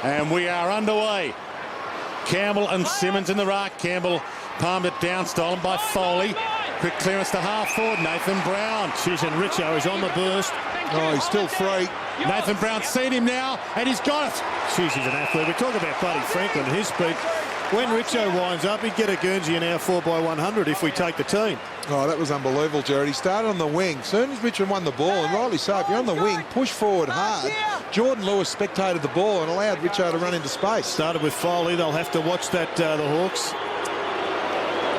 And we are underway. Campbell and Simmons in the ruck. Campbell palmed it down, stolen by Foley. Quick clearance to half forward. Nathan Brown. Susan Richo is on the burst. Oh, he's still free. Nathan Brown's seen him now, and he's got it. Susie's an athlete. We talk about Buddy Franklin and his speed. When Richo winds up, he'd get a Guernsey in our 4x100 if we take the team. Oh, that was unbelievable, Jared. He started on the wing. Soon as Richmond won the ball, and rightly so, if you're on the wing, push forward hard. Jordan Lewis spectated the ball and allowed Richo to run into space. Started with Foley. They'll have to watch that, the Hawks.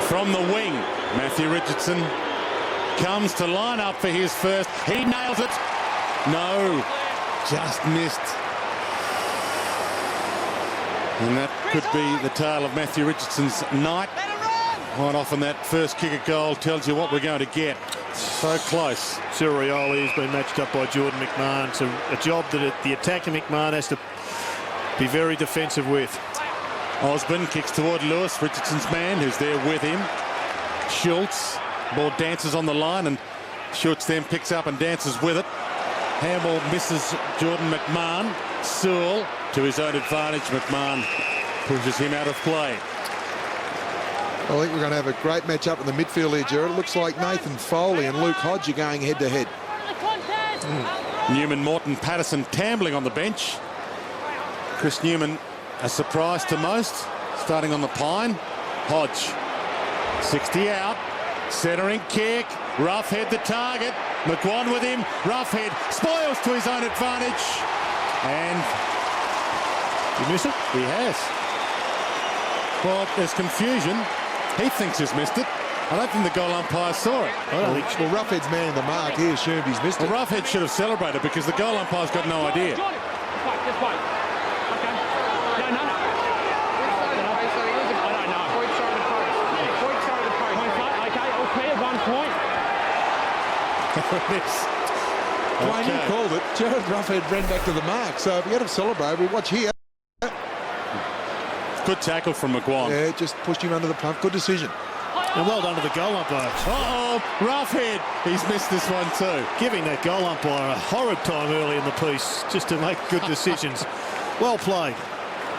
From the wing, Matthew Richardson comes to line up for his first. He nails it. No, just missed. And that could be the tale of Matthew Richardson's night. Quite often that first kick at goal tells you what we're going to get. So close. Cyril Rioli has been matched up by Jordan McMahon. It's a job that the attacking McMahon has to be very defensive with. Osborne kicks toward Lewis, Richardson's man, who's there with him. Schultz, ball dances on the line, and Schultz then picks up and dances with it. Handball misses Jordan McMahon. Sewell to his own advantage. McMahon pushes him out of play. I think we're going to have a great match-up in the midfield here, Jared. It looks like Nathan Foley and Luke Hodge are going head-to-head. Newman, Morton, Patterson, Tambling on the bench. Chris Newman, a surprise to most, starting on the pine. Hodge, 60 out, centering kick, Roughhead the target. McGuan with him, Roughhead spoils to his own advantage. And you miss it? He has. Well, there's confusion. He thinks he's missed it. I don't think the goal umpire saw it. Well, Roughhead's man in the mark. He assumed he's missed it. Well, Roughhead should have celebrated because the goal umpire's got no idea. Dwayne, you called it. Jared Roughhead ran back to the mark. So if you had him celebrate, we watch here. Good tackle from McGuan. Yeah, just pushed him under the pump. Good decision. And well done to the goal umpire. Uh-oh, Roughhead. He's missed this one too. Giving that goal umpire a horrid time early in the piece just to make good decisions. Well played.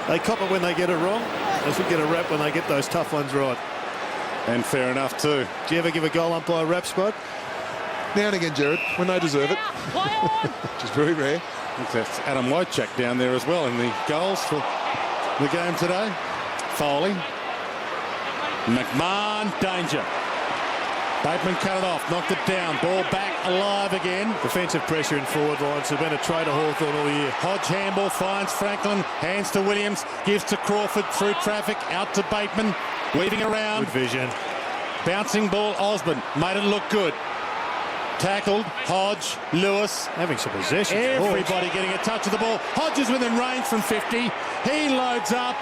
They cop it when they get it wrong. They should get a rap when they get those tough ones right. And fair enough too. Do you ever give a goal umpire a rap, Spud? Now and again, Jared, when they deserve it. Which is very rare. I think that's Adam Wojcik down there as well in the goals for the game today. Foley. McMahon, danger. Bateman cut it off, knocked it down. Ball back, alive again. Defensive pressure in forward lines have been a trait of Hawthorn all year. Hodge handball finds Franklin, hands to Williams, gives to Crawford through traffic, out to Bateman, weaving around. Good vision. Bouncing ball, Osborne, made it look good. Tackled, Hodge, Lewis. Having some possession. Everybody getting a touch of the ball. Hodge is within range from 50. He loads up,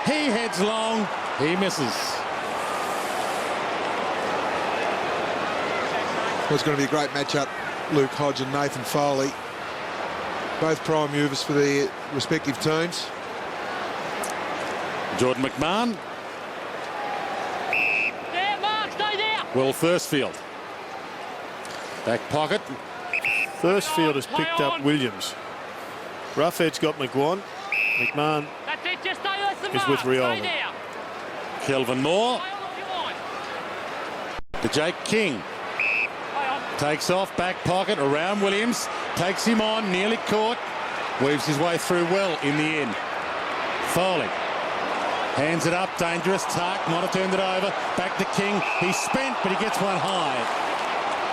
he heads long, he misses. Well, it's going to be a great matchup. Luke Hodge and Nathan Foley. Both prime movers for their respective teams. Jordan McMahon. There, Mark, stay there. Will Thursfield. Back pocket. Thursfield has picked up Williams. Roughhead's got McGuan. McMahon That's it, just stay with the is mark. with Rioli. Stay there. Kelvin Moore. Stay on if you want. To Jake King. Takes off, back pocket, around Williams. Takes him on, nearly caught. Weaves his way through well in the end. Foley. Hands it up, dangerous. Tark might have turned it over. Back to King. He's spent, but he gets one high.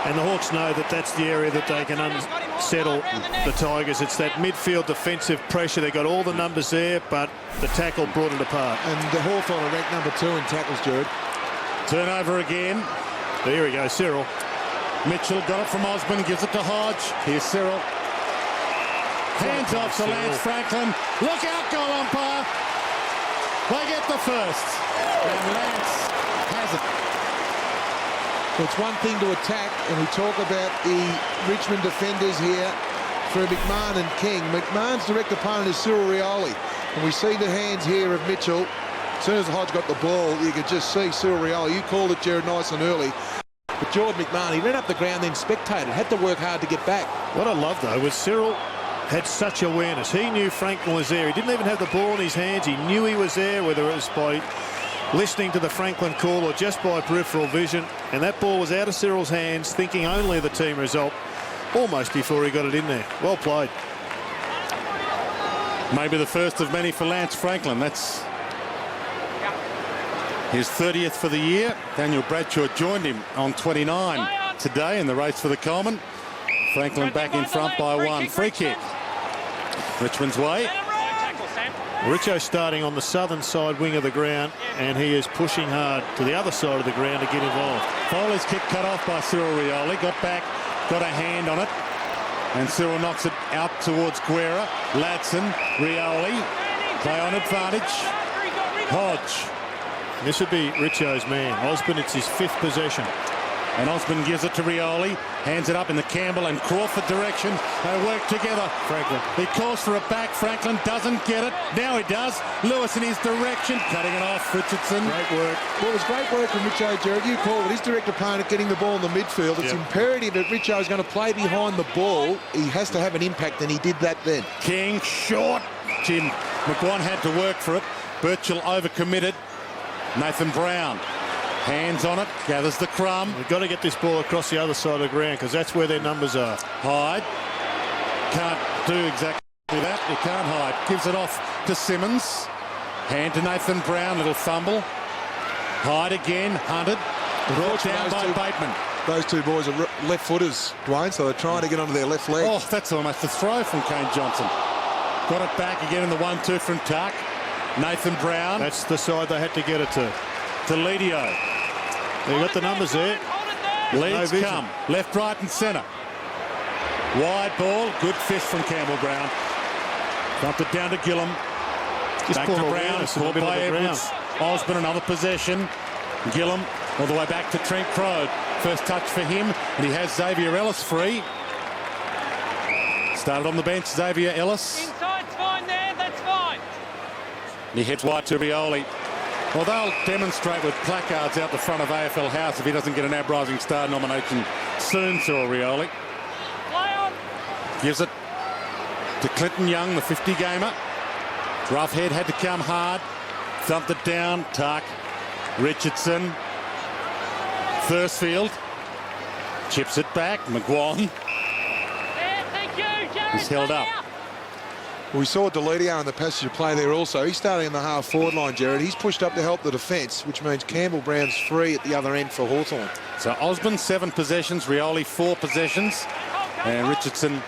And the Hawks know that that's the area that they can unsettle the Tigers. It's that midfield defensive pressure. They got all the numbers there, but the tackle brought it apart. And the Hawthorn are ranked number 2 in tackles, Jared. Turnover again. There we go, Cyril. Mitchell got it from Osborne, gives it to Hodge. Here's Cyril. Hands off to Lance Franklin. Look out, goal umpire. They get the first. And Lance has it. It's one thing to attack, and we talk about the Richmond defenders here through McMahon and King. McMahon's direct opponent is Cyril Rioli, and we see the hands here of Mitchell. As soon as Hodge got the ball, you could just see Cyril Rioli. You called it, Jared, nice and early. But Jordan McMahon, he ran up the ground, then spectated, had to work hard to get back. What I love, though, was Cyril had such awareness. He knew Franklin was there. He didn't even have the ball in his hands. He knew he was there, whether it was by listening to the Franklin call or just by peripheral vision. And that ball was out of Cyril's hands, thinking only of the team result, almost before he got it in there. Well played. Maybe the first of many for Lance Franklin. That's his 30th for the year. Daniel Bradshaw joined him on 29 today in the race for the Coleman. Franklin back in front by one. Free kick. Richmond's way. Richo starting on the southern side wing of the ground, and he is pushing hard to the other side of the ground to get involved. Foley's kick cut off by Cyril Rioli. Got back, got a hand on it. And Cyril knocks it out towards Guerra. Ladson, Rioli. Play on advantage. Hodge. This would be Richo's man. Osborne, it's his 5th possession. And Osborne gives it to Rioli. Hands it up in the Campbell and Crawford direction. They work together. Franklin. He calls for a back. Franklin doesn't get it. Now he does. Lewis in his direction. Cutting it off. Richardson. Great work. Well, it was great work from Richo, Jared. You called it. His direct opponent getting the ball in the midfield. It's imperative that Richo is going to play behind the ball. He has to have an impact, and he did that then. King short. Jim McGuan had to work for it. Birchall overcommitted. Nathan Brown. Hands on it, gathers the crumb. We've got to get this ball across the other side of the ground because that's where their numbers are. Hyde can't do exactly that. He can't hide. Gives it off to Simmons. Hand to Nathan Brown. Little fumble. Hyde again. Hunted. Brought down by Bateman. Those two boys are left footers, Dwayne, so they're trying to get onto their left leg. Oh, that's almost a throw from Kane Johnson. Got it back again in the 1-2 from Tuck. Nathan Brown. That's the side they had to get it to. To Ledio. They got the numbers there. Leeds No come. Left, right and centre. Wide ball. Good fist from Campbell Brown. Dumped it down to Gillum. Just Back to Brown. Caught by Edwards. Osborne another possession. Gillum all the way back to Trent Crowe. First touch for him. And he has Xavier Ellis free. Started on the bench, Xavier Ellis. Inside's fine there, that's fine. He heads wide to Rioli. Well, they'll demonstrate with placards out the front of AFL House if he doesn't get an Ab Rising Star nomination soon, Cyril Rioli. Play on. Gives it to Clinton Young, the 50-gamer. Roughhead had to come hard. Thumped it down. Tuck. Richardson. Thursfield. Chips it back. McGuan. Yeah, thank you, Jared. He's held up. We saw Deledio in the passage of play there also. He's starting in the half-forward line, Jared. He's pushed up to help the defence, which means Campbell Brown's free at the other end for Hawthorn. So Osborne 7 possessions, Rioli 4 possessions, and Richardson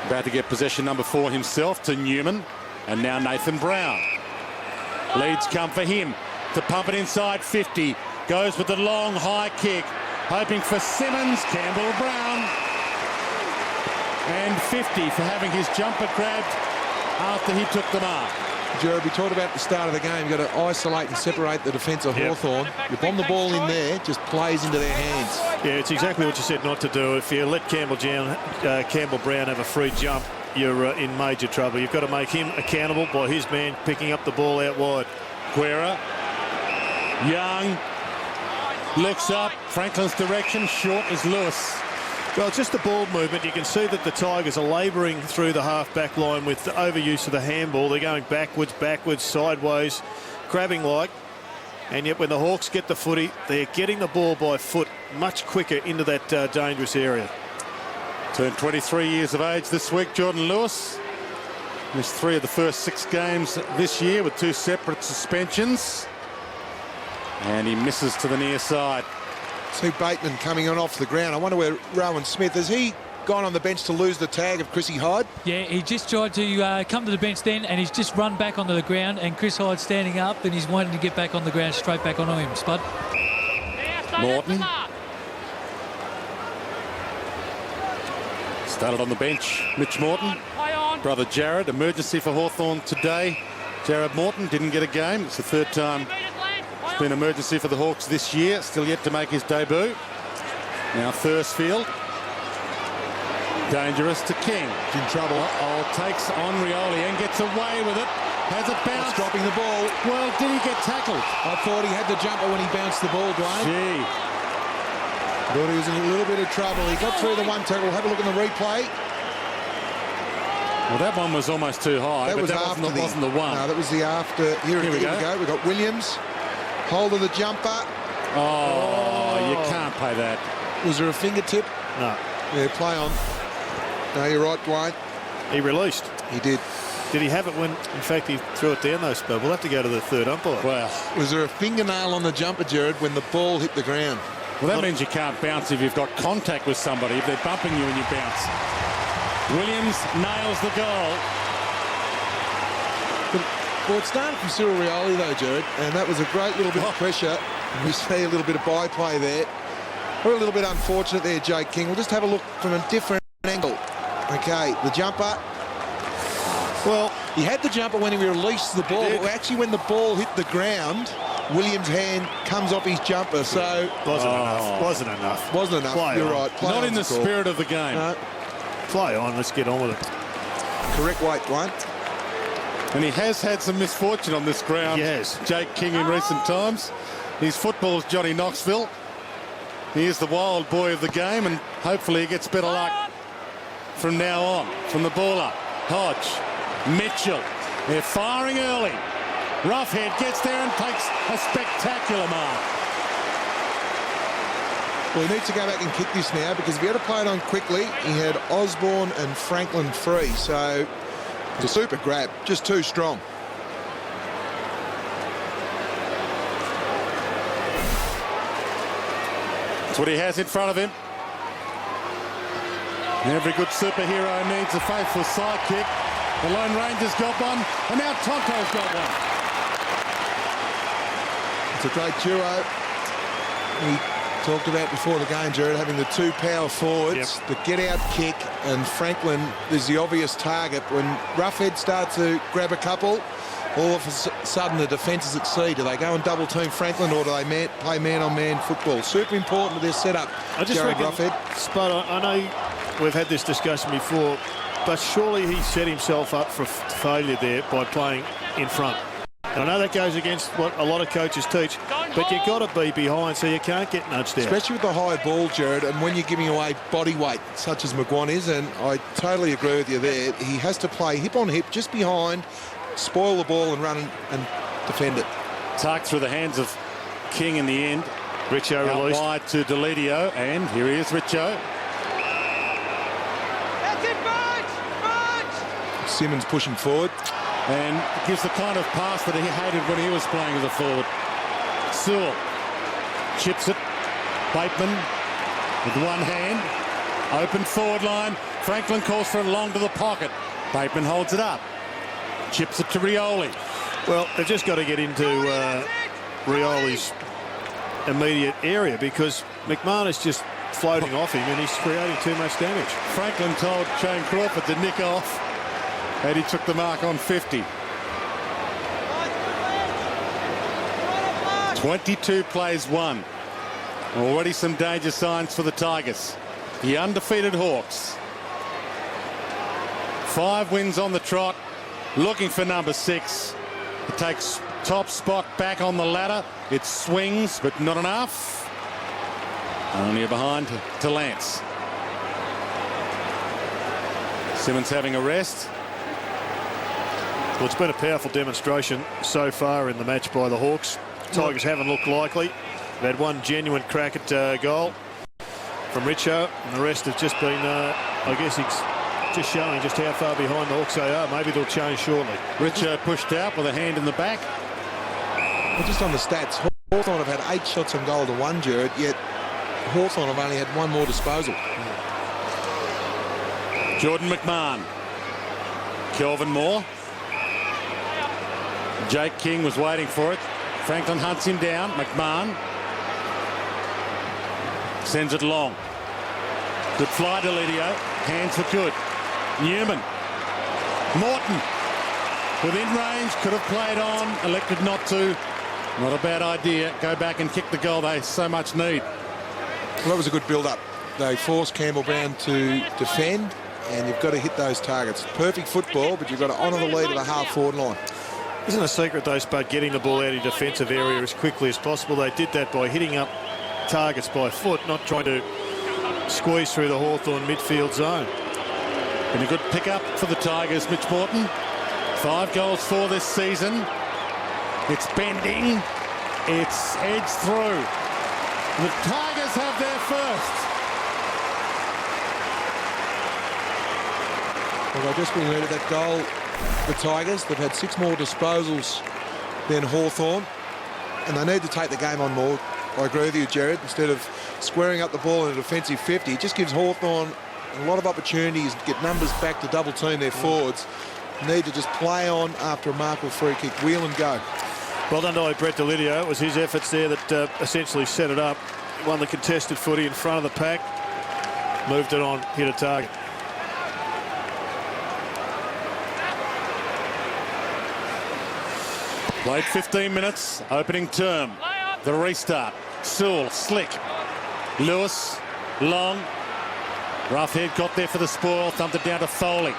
about to get possession number 4 himself to Newman, and now Nathan Brown. Leeds come for him to pump it inside 50. Goes with the long high kick, hoping for Simmons. Campbell Brown. And 50 for having his jumper grabbed after he took the mark. Jared, we talked about at the start of the game, you've got to isolate and separate the defence of Hawthorn. You bomb the ball in there, just plays into their hands. Yeah, it's exactly what you said not to do. If you let Campbell Brown have a free jump, you're in major trouble. You've got to make him accountable by his man picking up the ball out wide. Guerra. Young. Looks up. Franklin's direction. Short is Lewis. Well, it's just the ball movement. You can see that the Tigers are labouring through the half-back line with the overuse of the handball. They're going backwards, sideways, grabbing like. And yet when the Hawks get the footy, they're getting the ball by foot much quicker into that dangerous area. Turned 23 years of age this week, Jordan Lewis. Missed 3 of the first 6 games this year with 2 separate suspensions. And he misses to the near side. See Bateman coming on off the ground. I wonder where Rowan Smith, has he gone on the bench to lose the tag of Chrissy Hyde? Yeah, he just tried to come to the bench then, and he's just run back onto the ground, and Chris Hyde standing up, and he's wanting to get back on the ground, straight back onto him. Spud. Morton. Started on the bench, Mitch Morton. Brother Jared, emergency for Hawthorn today. Jared Morton didn't get a game. It's the 3rd time it's been emergency for the Hawks this year. Still yet to make his debut. Now Thursfield. Dangerous to King. In trouble. Takes on Rioli and gets away with it. Has a bounce. He's dropping the ball. Well, did he get tackled? I thought he had the jumper when he bounced the ball, Dwayne. Gee. Thought he was in a little bit of trouble. He got through the one tackle. Have a look at the replay. Well, that one was almost too high, That but was that after wasn't the one. No, that was the after. Here we go. We've got Williams. Hold of the jumper. Oh, you can't pay that. Was there a fingertip? No. Yeah, play on. No, you're right, Dwayne. He released. He did. Did he have it when, in fact, he threw it down, though, Spud? We'll have to go to the third umpire. Well, Was there a fingernail on the jumper, Jared, when the ball hit the ground? that means you can't bounce if you've got contact with somebody, if they're bumping you and you bounce. Williams nails the goal. Well, it started from Cyril Rioli, though, Jared, and that was a great little bit of pressure. We see a little bit of byplay there. We're a little bit unfortunate there, Jake King. We'll just have a look from a different angle. Okay, the jumper. Well, he had the jumper when he released the ball, but actually when the ball hit the ground, Williams' hand comes off his jumper, so... Wasn't enough. Wasn't enough. Wasn't enough, Play you're on. right. Play Not in the on's call. spirit of the game. No, Play on. Let's get on with it. correct weight, Dwayne. And he has had some misfortune on this ground, Yes. Jake King, in recent times. His football's Johnny Knoxville. He is the wild boy of the game, and hopefully he gets better luck from now on. From the ball up, Hodge, Mitchell. They're firing early. Roughhead gets there and takes a spectacular mark. Well, he needs to go back and kick this now, because if he had to play it on quickly, he had Osborne and Franklin free, so it's a super grab, just too strong. That's what he has in front of him. Every good superhero needs a faithful sidekick. The Lone Ranger's got one, and now Tonto's got one. It's a great duo. We talked about before the game, Jared, having the two power forwards, the get-out kick, and Franklin is the obvious target. When Roughhead starts to grab a couple, all of a sudden the defence is at sea. Do they go and double-team Franklin, or do they play man-on-man football? Super important to their setup, I just Jared reckon, Roughhead. Spud, I know we've had this discussion before, but surely he set himself up for failure there by playing in front. And I know that goes against what a lot of coaches teach, but you've got to be behind so you can't get nudged out. Especially with the high ball, Jared, and when you're giving away body weight, such as McGuan is, and I totally agree with you there. He has to play hip on hip, just behind, spoil the ball and run and defend it. Tucked through the hands of King in the end. Richo Out released. wide to Delidio, and here he is, Richo. That's it, Burge! Simmons pushing forward. And gives the kind of pass that he hated when he was playing as a forward. Sewell chips it. Bateman with one hand. Open forward line. Franklin calls for it long to the pocket. Bateman holds it up. Chips it to Rioli. Well, they've just got to get into Rioli's immediate area, because McMahon is just floating off him and he's creating too much damage. Franklin told Shane Crawford to nick off, and he took the mark on 50. 22 plays won. Already some danger signs for the Tigers. The undefeated Hawks. 5 wins on the trot. Looking for number 6. It takes top spot back on the ladder. It swings, but not enough. Only a behind to Lance. Simmons having a rest. Well, it's been a powerful demonstration so far in the match by the Hawks. Tigers haven't looked likely. They've had one genuine crack at goal from Richo, and the rest have just been, I guess, just showing just how far behind the Hawks they are. Maybe they'll change shortly. Richo pushed out with a hand in the back. Well, just on the stats, Hawthorn have had 8 shots on goal to 1, Jared, yet Hawthorn have only had 1 more disposal. Jordan McMahon. Kelvin Moore. Jake King was waiting for it. Franklin hunts him down. McMahon sends it long. Good fly to Lidio. Hands for good. Newman. Morton. Within range. Could have played on. Elected not to. Not a bad idea. Go back and kick the goal they so much need. Well, that was a good build-up. They forced Campbell Brown to defend, and you've got to hit those targets. Perfect football, but you've got to honour the lead of the half-forward line. Isn't a secret, though, Spud, getting the ball out of your defensive area as quickly as possible. They did that by hitting up targets by foot, not trying to squeeze through the Hawthorn midfield zone. Been a good pickup for the Tigers, Mitch Morton. 5 goals for this season. It's bending. It's edged through. The Tigers have their first. Well, they've just been led at that goal, the Tigers. They've had 6 more disposals than Hawthorn, and they need to take the game on more. I agree with you, Jared. Instead of squaring up the ball in a defensive 50, it just gives Hawthorn a lot of opportunities to get numbers back to double team their forwards. Need to just play on after a mark or free kick, wheel and go. Well done by Brett Delidio. It was his efforts there that essentially set it up. Won the contested footy in front of the pack. Moved it on, hit a target. Played 15 minutes, opening term. The restart. Sewell, slick. Lewis, long. Roughhead got there for the spoil, thumped it down to Foley.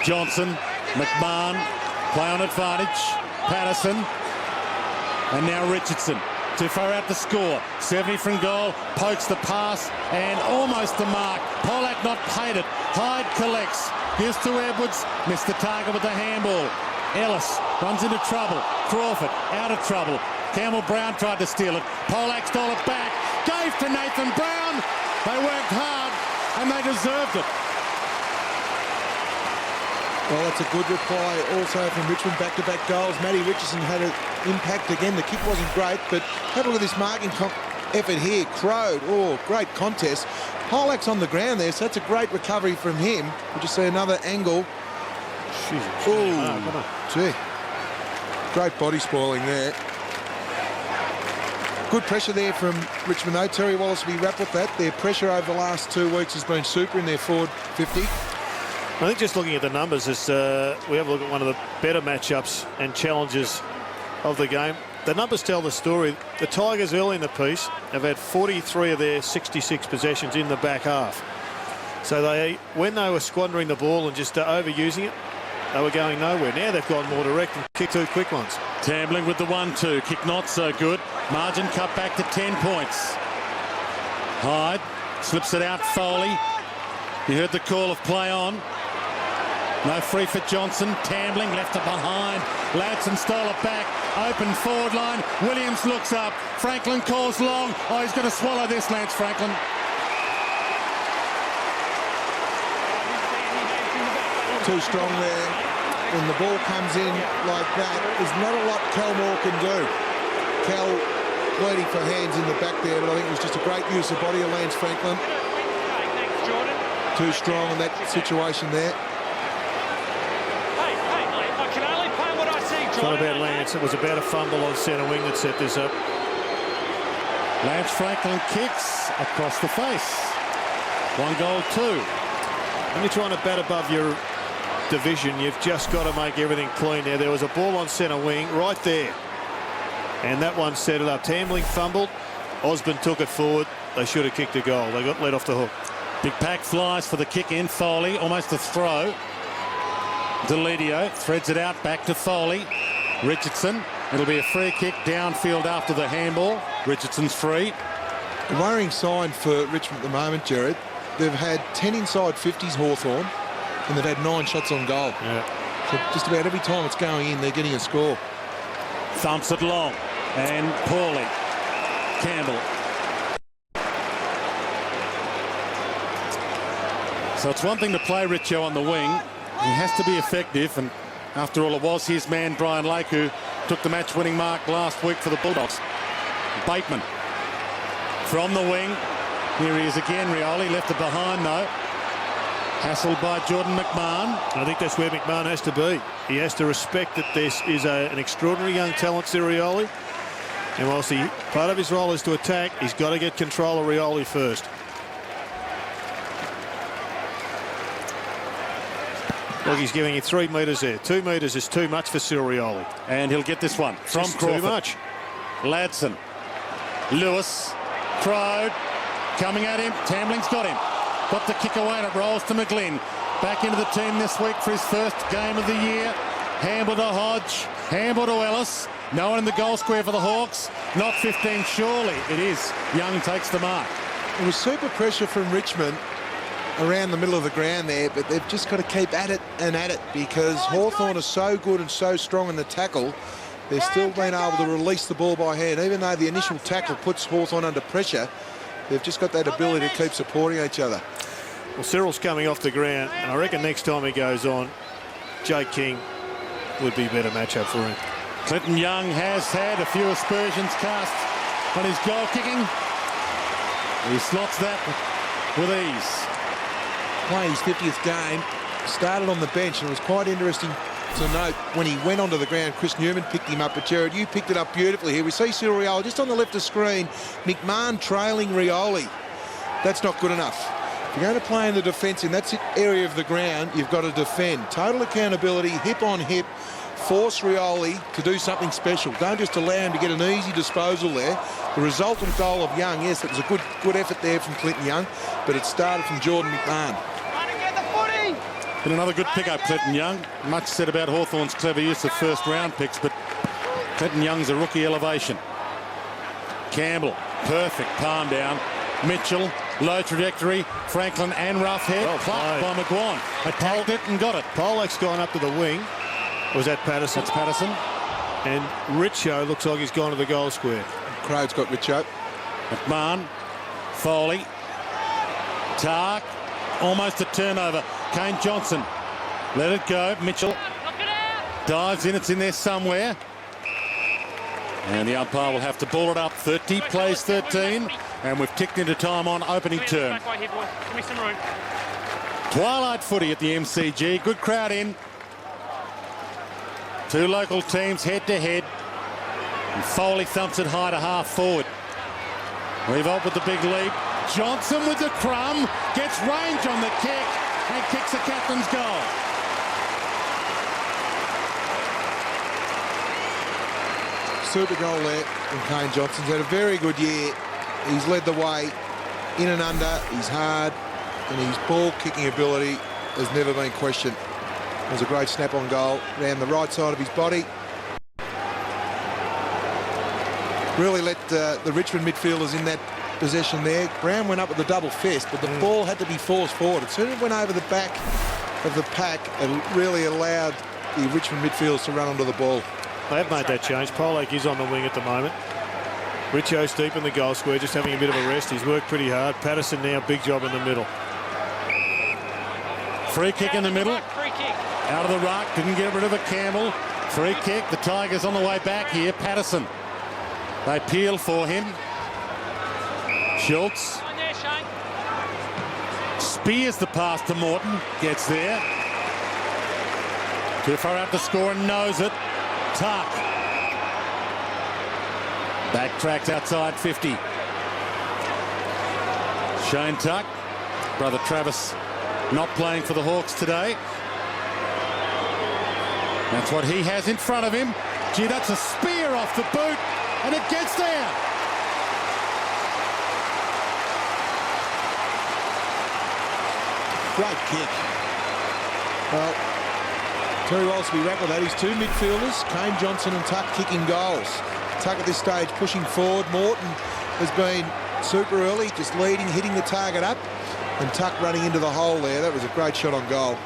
Johnson, McMahon, play on advantage. Patterson, and now Richardson. Too far out to score. 70 from goal, pokes the pass, and almost the mark. Pollack not paid it. Hyde collects. Gives to Edwards, missed the target with the handball. Ellis runs into trouble. Crawford out of trouble. Campbell Brown tried to steal it. Pollack stole it back. Gave to Nathan Brown. They worked hard and they deserved it. Well, that's a good reply also from Richmond. Back-to-back goals. Matty Richardson had an impact again. The kick wasn't great, but have a look at this marking effort here. Crowd, oh, great contest. Pollack's on the ground there, so that's a great recovery from him. We'll just see another angle. Oh, gee. Great body spoiling there. Good pressure there from Richmond, though. Terry Wallace will be wrapped with that. Their pressure over the last 2 weeks has been super in their forward 50. I think just looking at the numbers, as we have a look at one of the better matchups and challenges of the game, the numbers tell the story. The Tigers early in the piece have had 43 of their 66 possessions in the back half. So when they were squandering the ball and just overusing it, they were going nowhere. Now they've gone more direct and kicked 2 quick ones. Tambling with the 1-2. Kick not so good. Margin cut back to 10 points. Hyde slips it out. Foley. You heard the call of play on. No free for Johnson. Tambling left it behind. Ladson stole it back. Open forward line. Williams looks up. Franklin calls long. Oh, he's going to swallow this, Lance Franklin. Too strong there. When the ball comes in like that, there's not a lot Cal Moore can do. Cal pleading for hands in the back there, but I think it was just a great use of body of Lance Franklin. Too strong in that situation there. It's not about Lance, it was about a fumble on centre wing that set this up. Lance Franklin kicks across the face. 1 goal, 2. When you're trying to bat above your division, you've just got to make everything clean there. There was a ball on centre wing right there, and that one set it up. Tambling fumbled. Osborne took it forward. They should have kicked a goal. They got let off the hook. Big pack flies for the kick in. Foley, almost a throw. Delidio threads it out back to Foley. Richardson. It'll be a free kick downfield after the handball. Richardson's free. A worrying sign for Richmond at the moment, Jared. They've had 10 inside 50s Hawthorn, and they've had 9 shots on goal. Yeah. So just about every time it's going in, they're getting a score. Thumps it long. And poorly. Campbell. So it's one thing to play Richo on the wing. He has to be effective, and after all, it was his man Brian Lake who took the match-winning mark last week for the Bulldogs. Bateman from the wing. Here he is again. Rioli left it behind though. Hassled by Jordan McMahon. I think that's where McMahon has to be. He has to respect that this is an extraordinary young talent, Rioli. And whilst part of his role is to attack, he's got to get control of Rioli first. Look, he's giving you 3 metres there. 2 metres is too much for Rioli. And he'll get this one from Crawford. Too much. Ladson. Lewis. Crowd. Coming at him. Tambling's got him. Got the kick away and it rolls to McGlynn. Back into the team this week for his first game of the year. Handball to Hodge. Handball to Ellis. No one in the goal square for the Hawks. Not 15, surely. It is. Young takes the mark. It was super pressure from Richmond, around the middle of the ground there, but they've just got to keep at it and at it because Hawthorn are so good and so strong in the tackle. They're still being able to release the ball by hand. Even though the initial tackle puts Hawthorn under pressure, they've just got that ability to keep supporting each other. Well, Cyril's coming off the ground, and I reckon next time he goes on, Jake King would be a better matchup for him. Clinton Young has had a few aspersions cast on his goal kicking. He slots that with ease. Playing his 50th game, started on the bench, and it was quite interesting to note when he went onto the ground, Chris Newman picked him up, but Jared, you picked it up beautifully here. We see Cyril Rioli just on the left of screen, McMahon trailing Rioli. That's not good enough. If you're going to play in the defence in that area of the ground, you've got to defend. Total accountability, hip on hip, force Rioli to do something special. Don't just allow him to get an easy disposal there. The resultant goal of Young, yes, it was a good effort there from Clinton Young, but it started from Jordan McMahon. Been another good pick-up, Clinton Young. Much said about Hawthorn's clever use of first-round picks, but Clinton Young's a rookie elevation. Campbell, perfect palm down. Mitchell, low trajectory. Franklin and Roughhead. Well Plucked by McGuan. Attacked it and got it. Polak's gone up to the wing. Was that Patterson? That's Patterson. And Richo looks like he's gone to the goal square. Crowd's got Richo. McMahon, Foley, Tark, almost a turnover. Kane Johnson, let it go. Mitchell dives in, it's in there somewhere. And the umpire will have to ball it up. 30 plays 13, and we've ticked into time on opening term. Twilight footy at the MCG, good crowd in. Two local teams head to head. And Foley thumps it high to half forward. Revolt with the big leap. Johnson with the crumb, gets range on the kick and kicks the captain's goal. Super goal there from Kane Johnson. He's had a very good year. He's led the way in and under. He's hard, and his ball kicking ability has never been questioned. It was a great snap on goal around the right side of his body. Really let the Richmond midfielders in that possession there. Brown went up with a double fist, but the ball had to be forced forward. As soon as it went over the back of the pack, it really allowed the Richmond midfielders to run onto the ball. They have made that change. Polak is on the wing at the moment. Richo's deep in the goal square, just having a bit of a rest. He's worked pretty hard. Patterson now, big job in the middle. Free kick in the middle. Out of the ruck, didn't get rid of it, Campbell. Free kick, the Tigers on the way back here. Patterson. They peel for him. Schultz. Spears the pass to Morton. Gets there. Too far out to score and knows it. Tuck. Backtracks outside 50. Shane Tuck. Brother Travis not playing for the Hawks today. That's what he has in front of him. Gee, that's a spear off the boot, and it gets there. Great kick. Well, Terry Wallace will be wrapped with that. His two midfielders, Kane Johnson and Tuck, kicking goals. Tuck at this stage pushing forward. Morton has been super early, just leading, hitting the target up, and Tuck running into the hole there. That was a great shot on goal.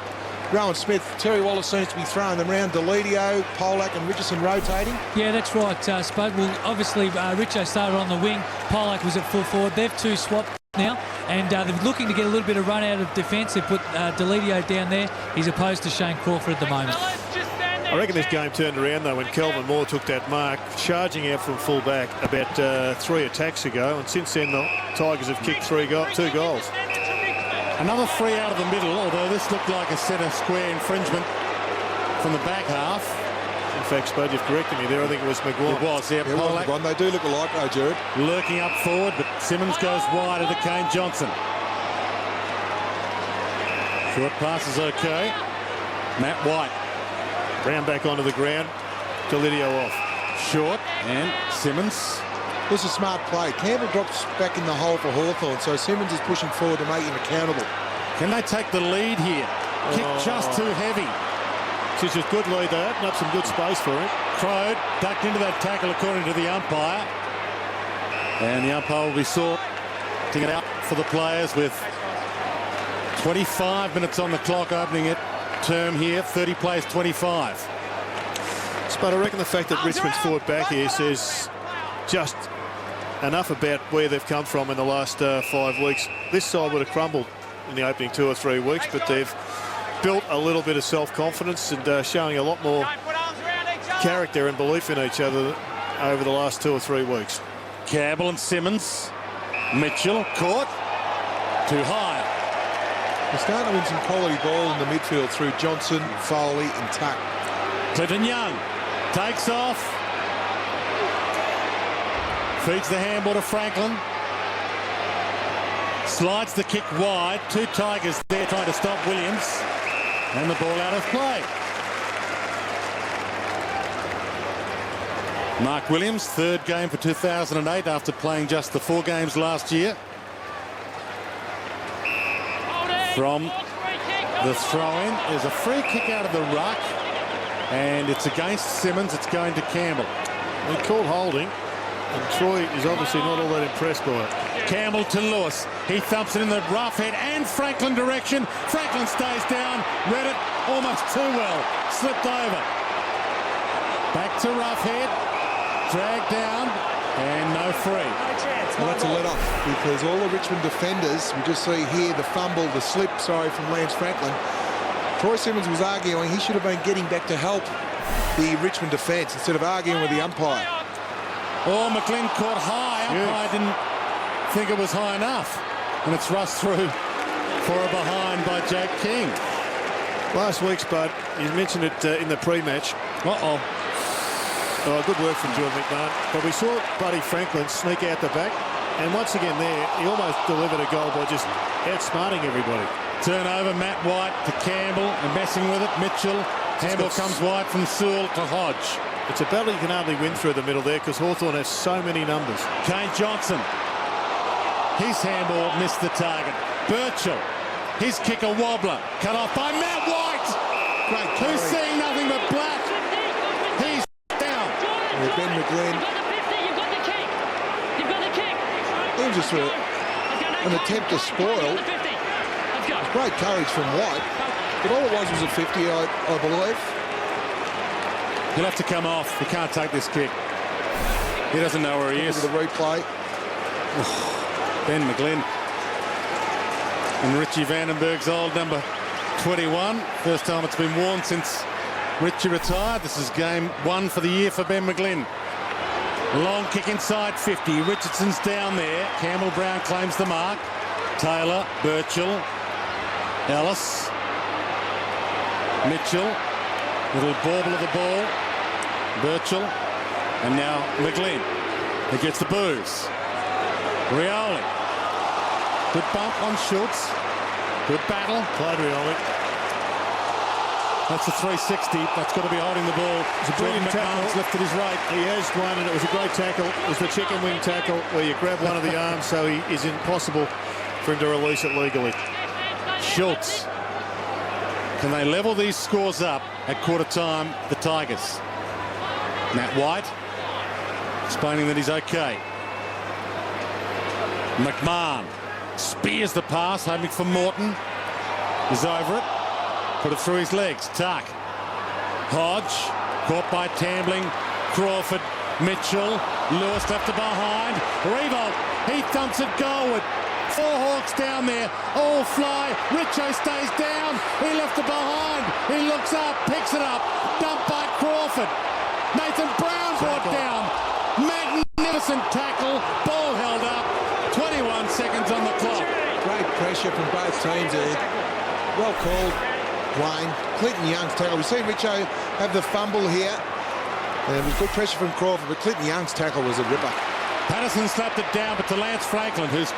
Rowan Smith, Terry Wallace seems to be throwing them around. Deledio, Polak and Richardson rotating. Yeah, that's right, Spud. Well, obviously, Richo started on the wing. Polak was at full forward. They've two swapped now, and they're looking to get a little bit of run out of defence. They put Deledio down there. He's opposed to Shane Crawford at the moment. I reckon this game turned around, though, when Kelvin Moore took that mark, charging out from full back about 3 attacks ago, and since then the Tigers have kicked 2 goals. Another free out of the middle, although this looked like a centre square infringement from the back half. In fact, Spud, you've corrected me there. I think it was McGuan. It was, yeah. Polak They do look alike, though, Jared. lurking up forward, but Simmons goes wide to Kane Johnson. Short pass is okay. Matt White. Brown back onto the ground. Deledio off. Short, and Simmons. This is a smart play. Campbell drops back in the hole for Hawthorn, so Simmons is pushing forward to make him accountable. Can they take the lead here? Kick just too heavy. It's a good lead. They open up some good space for him. Crowd ducked into that tackle according to the umpire. And the umpire will be sorting it out for the players with 25 minutes on the clock opening it term here. 30 plays 25. But I reckon the fact that Richmond's forward back here says just enough about where they've come from in the last 5 weeks. This side would have crumbled in the opening 2 or 3 weeks, but they've built a little bit of self-confidence and showing a lot more character and belief in each other over the last 2 or 3 weeks. Campbell and Simmons. Mitchell caught. Too high. They're starting to win some quality ball in the midfield through Johnson, Foley and Tuck. Clinton Young takes off. Feeds the handball to Franklin. Slides the kick wide. 2 Tigers there trying to stop Williams. And the ball out of play. Mark Williams, 3rd game for 2008 after playing just the 4 games last year. From the throw-in, there's a free kick out of the ruck, and it's against Simmons. It's going to Campbell. They called holding, and Troy is obviously not all that impressed by it. Campbell to Lewis. He thumps it in the rough head and Franklin direction. Franklin stays down. Read it almost too well. Slipped over. Back to rough head. Dragged down and no free. Well, that's a let-off because all the Richmond defenders, we just see here the fumble, the slip, from Lance Franklin. Troy Simmons was arguing he should have been getting back to help the Richmond defence instead of arguing with the umpire. Oh, McGlynn caught high. Umpire didn't think it was high enough. And it's rushed through for a behind by Jake King. Last week, Spud, you mentioned it in the pre-match. Uh-oh. Oh, good work from Jordan McMahon. But we saw Buddy Franklin sneak out the back. And once again there, he almost delivered a goal by just outsmarting everybody. Turnover, Matt White to Campbell and messing with it. Mitchell. Handball comes wide from Sewell to Hodge. It's a battle you can hardly win through the middle there because Hawthorn has so many numbers. Kane Johnson. His handball missed the target. Burchell. His kick a wobbler. Cut off by Matt White. Great Who's carry. seeing nothing but black. He's down. Ben McGlynn. You've got the kick. You've got the kick. It was just an attempt to spoil. Great courage from White. But all it was a 50, I believe. He'll have to come off. He can't take this kick. He doesn't know where he is. Look at the replay. Ben McGlynn. And Richie Vandenberg's old number 21. First time it's been worn since Richie retired. This is game 1 for the year for Ben McGlynn. Long kick inside 50. Richardson's down there. Campbell Brown claims the mark. Taylor, Burchell, Ellis, Mitchell. Little bauble of the ball. Burchell. And now McGlynn. He gets the booze. Rioli. Good bump on Schultz. Good battle. Played Rioli. That's a 360. That's got to be holding the ball. It's a brilliant tackle. Lifted his right. He has one, and it was a great tackle. It was the chicken wing tackle where you grab one of the arms so he is impossible for him to release it legally. Schultz. Can they level these scores up at quarter time, the Tigers? Matt White explaining that he's okay. McMahon spears the pass, hoping for Morton. He's over it. Put it through his legs. Tuck. Hodge. Caught by Tambling. Crawford. Mitchell. Lewis left it behind. Revolt. He thumps it goalward. 4 Hawks down there. All fly. Richo stays down. He left it behind. He looks up. Picks it up. Dumped by Crawford. Nathan Brown brought down. Magnificent tackle. Ball held up. 21 seconds on the clock. Great pressure from both teams there. Well called, Wayne. Clinton Young's tackle. We've seen Richo have the fumble here. And it was good pressure from Crawford, but Clinton Young's tackle was a ripper. Patterson slapped it down, but to Lance Franklin, who's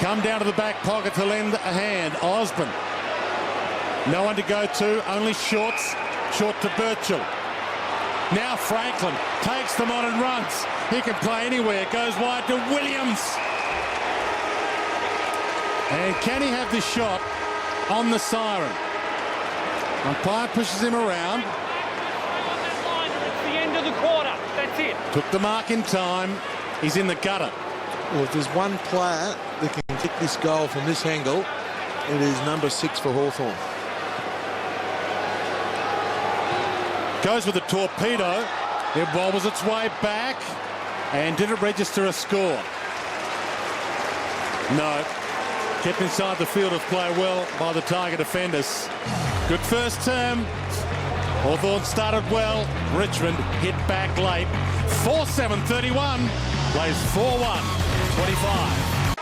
come down to the back pocket to lend a hand. Osborne. No one to go to, only Shorts. Short to Burchell. Now Franklin takes them on and runs. He can play anywhere. Goes wide to Williams. And can he have the shot on the siren? Umpire pushes him around. It's the end of the quarter. That's it. Took the mark in time. He's in the gutter. Well, if there's one player that can kick this goal from this angle, It is number 6 for Hawthorn. Goes with a torpedo. It wobbles its way back. And did it register a score? No. Kept inside the field of play well by the Tiger defenders. Good first term. Hawthorn started well. Richmond hit back late. 4-7-31. Plays 4-1. 25.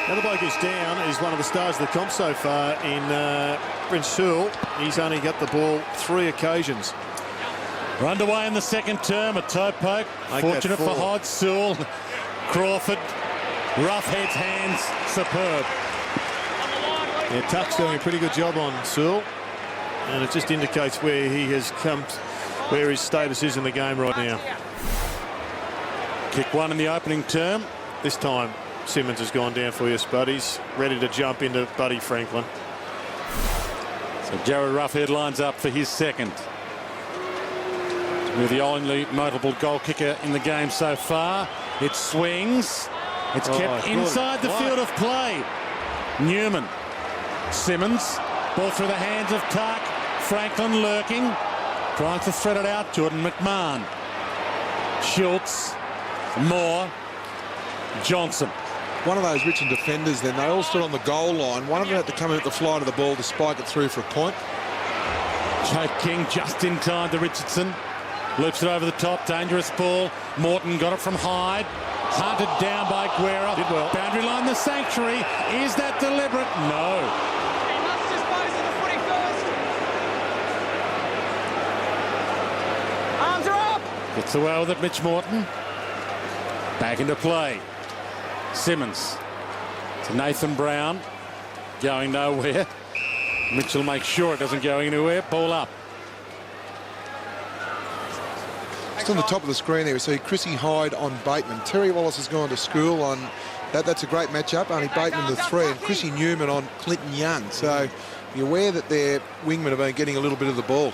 The other bloke who's down is one of the stars of the comp so far in Prince Sewell. He's only got the ball 3 occasions. We're underway in the second term. A toe poke. Fortunate for Hodge. Sewell. Crawford. Roughhead's hands. Superb. Yeah, Tuck's doing a pretty good job on Sewell. And it just indicates where he has come, where his status is in the game right now. Kick 1 in the opening term. This time, Simmons has gone down for you, Spud. He's ready to jump into Buddy Franklin. So Jared Roughhead lines up for his second. We're the only notable goal kicker in the game so far. It swings. It's kept inside the field of play. Newman. Simmons. Ball through the hands of Tuck. Franklin lurking. Trying to thread it out. Jordan McMahon. Schultz. Moore. Johnson. One of those Richmond defenders then, they all stood on the goal line. One of them had to come in at the flight of the ball to spike it through for a point. Jake King just in time to Richardson. Loops it over the top. Dangerous ball. Morton got it from Hyde. Hunted down by Guerra. Did well. Boundary line the sanctuary. Is that deliberate? No. He must dispose of the footy first. Arms are up. Gets away with it, Mitch Morton. Back into play. Simmons to Nathan Brown. Going nowhere. Mitchell makes sure it doesn't go anywhere. Ball up. Just on the top of the screen there, we see Chrissy Hyde on Bateman. Terry Wallace has gone to school on that. That's a great matchup. Only Bateman the 3 and Chrissy Newman on Clinton Young. So you're aware that their wingmen have been getting a little bit of the ball.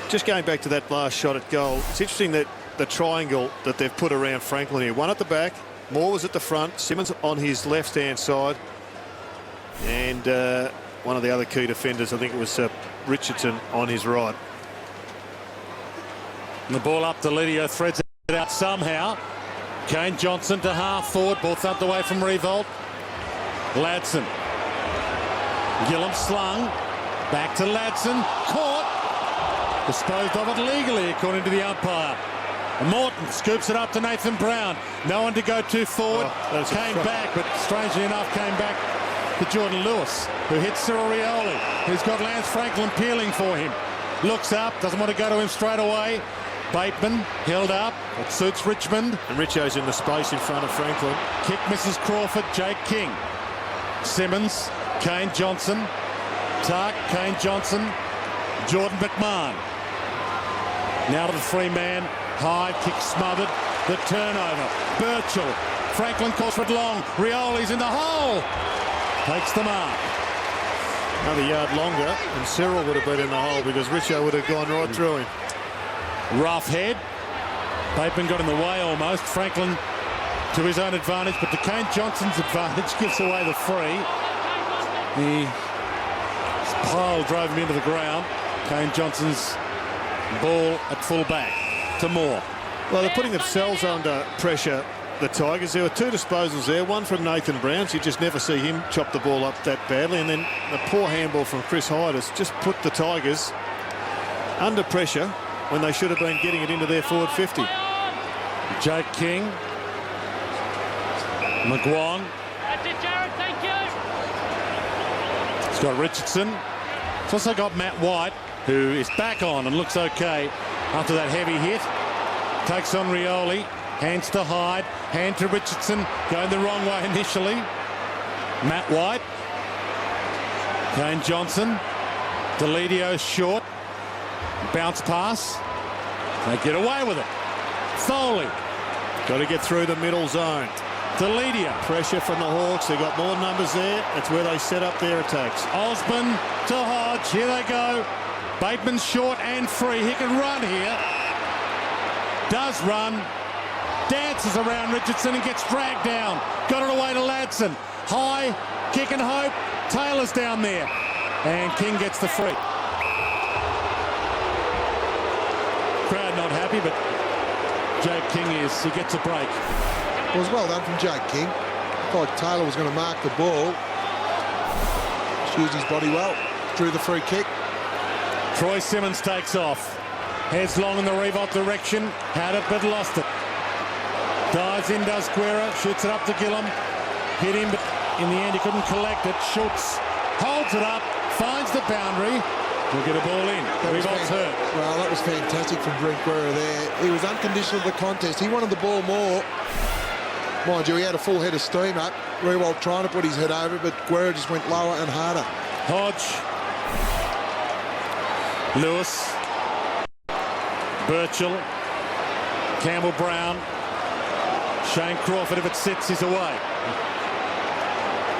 Just going back to that last shot at goal, it's interesting that the triangle that they've put around Franklin here. One at the back, Moore was at the front, Simmons on his left-hand side, and one of the other key defenders, I think it was Richardson, on his right. And the ball up to Lidio, threads it out somehow. Kane Johnson to half forward, ball thumped away from Revolt. Ladson. Gillum slung, back to Ladson, caught. Disposed of it legally, according to the umpire. Morton scoops it up to Nathan Brown. No one to go too forward. Came back, but strangely enough came back to Jordan Lewis, who hits Cyril Rioli, who's got Lance Franklin peeling for him. Looks up, doesn't want to go to him straight away. Bateman held up. It suits Richmond. And Richo's in the space in front of Franklin. Kick misses Crawford. Jake King. Simmons. Kane Johnson. Tuck. Kane Johnson. Jordan McMahon. Now to the 3-man. Hyde kick smothered. The turnover. Birchall. Franklin calls for it long. Rioli's in the hole. Takes the mark. Another yard longer, and Cyril would have been in the hole because Richo would have gone right through him. Rough head. Bateman got in the way almost. Franklin to his own advantage, but to Kane Johnson's advantage gives away the free. The pile drove him into the ground. Kane Johnson's ball at full back to Moore. Well, they're putting themselves under pressure, the Tigers. There were 2 disposals there, one from Nathan Brown, so you just never see him chop the ball up that badly, and then a poor handball from Chris Hyde has just put the Tigers under pressure when they should have been getting it into their forward 50. Jake King. McGuang. That's it, Jared. Thank you. It's got Richardson. It's also got Matt White, who is back on and looks okay after that heavy hit. Takes on Rioli. Hands to Hyde. Hand to Richardson. Going the wrong way initially. Matt White. Kane Johnson. Delidio short. Bounce pass. They get away with it. Foley. Got to get through the middle zone. Delidio. Pressure from the Hawks. They've got more numbers there. That's where they set up their attacks. Osborne to Hodge. Here they go. Bateman's short and free. He can run here. Does run. Dances around Richardson and gets dragged down. Got it away to Ladson. High kick and hope. Taylor's down there. And King gets the free. Crowd not happy, but Jake King is. He gets a break. It was well done from Jake King. I thought Taylor was going to mark the ball. Used his body well. Drew the free kick. Troy Simmons takes off. Heads long in the revolt direction. Had it, but lost it. Dives in, does Guerra. Shoots it up to Gillum. Hit him, but in the end he couldn't collect it. Schultz holds it up. Finds the boundary. We'll get a ball in. Revolt's hurt. Well, that was fantastic from Brent Guerra there. He was unconditional of the contest. He wanted the ball more. Mind you, he had a full head of steam up. Revolt trying to put his head over, but Guerra just went lower and harder. Hodge. Lewis. Birchall. Campbell Brown. Shane Crawford, if it sits, he's away.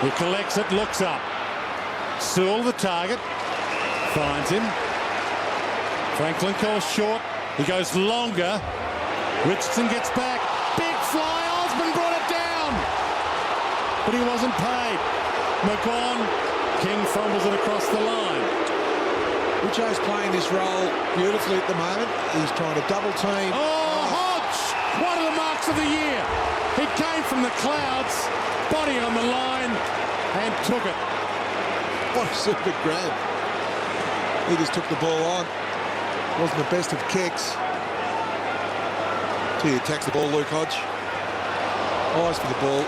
He collects it, looks up. Sewell, the target. Finds him. Franklin calls short. He goes longer. Richardson gets back. Big fly. Osborne brought it down. But he wasn't paid. McGon. King fumbles it across the line. Richo's playing this role beautifully at the moment. He's trying to double team. Oh, Hodge! One of the marks of the year. He came from the clouds, body on the line, and took it. What a super grab. He just took the ball on. Wasn't the best of kicks. He attacks the ball, Luke Hodge. Eyes for the ball.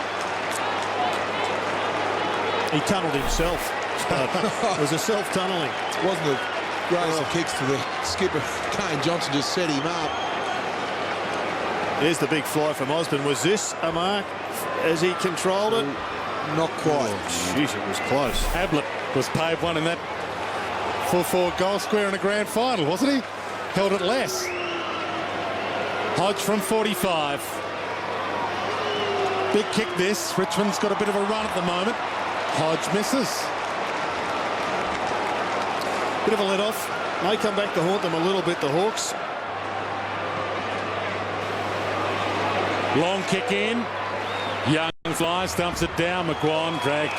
He tunnelled himself. It was a self-tunnelling. Wasn't the greatest of kicks to the skipper. Kane Johnson just set him up. There's the big fly from Osborne. Was this a mark as he controlled it? Not quite. Oh, jeez, it was close. Ablett was paid one in that full-forward goal square in a grand final, wasn't he? Held it less. Hodge from 45. Big kick this. Richmond's got a bit of a run at the moment. Hodge misses. Bit of a let-off. May come back to haunt them a little bit, the Hawks. Long kick in. Young flies, stumps it down. McGuan dragged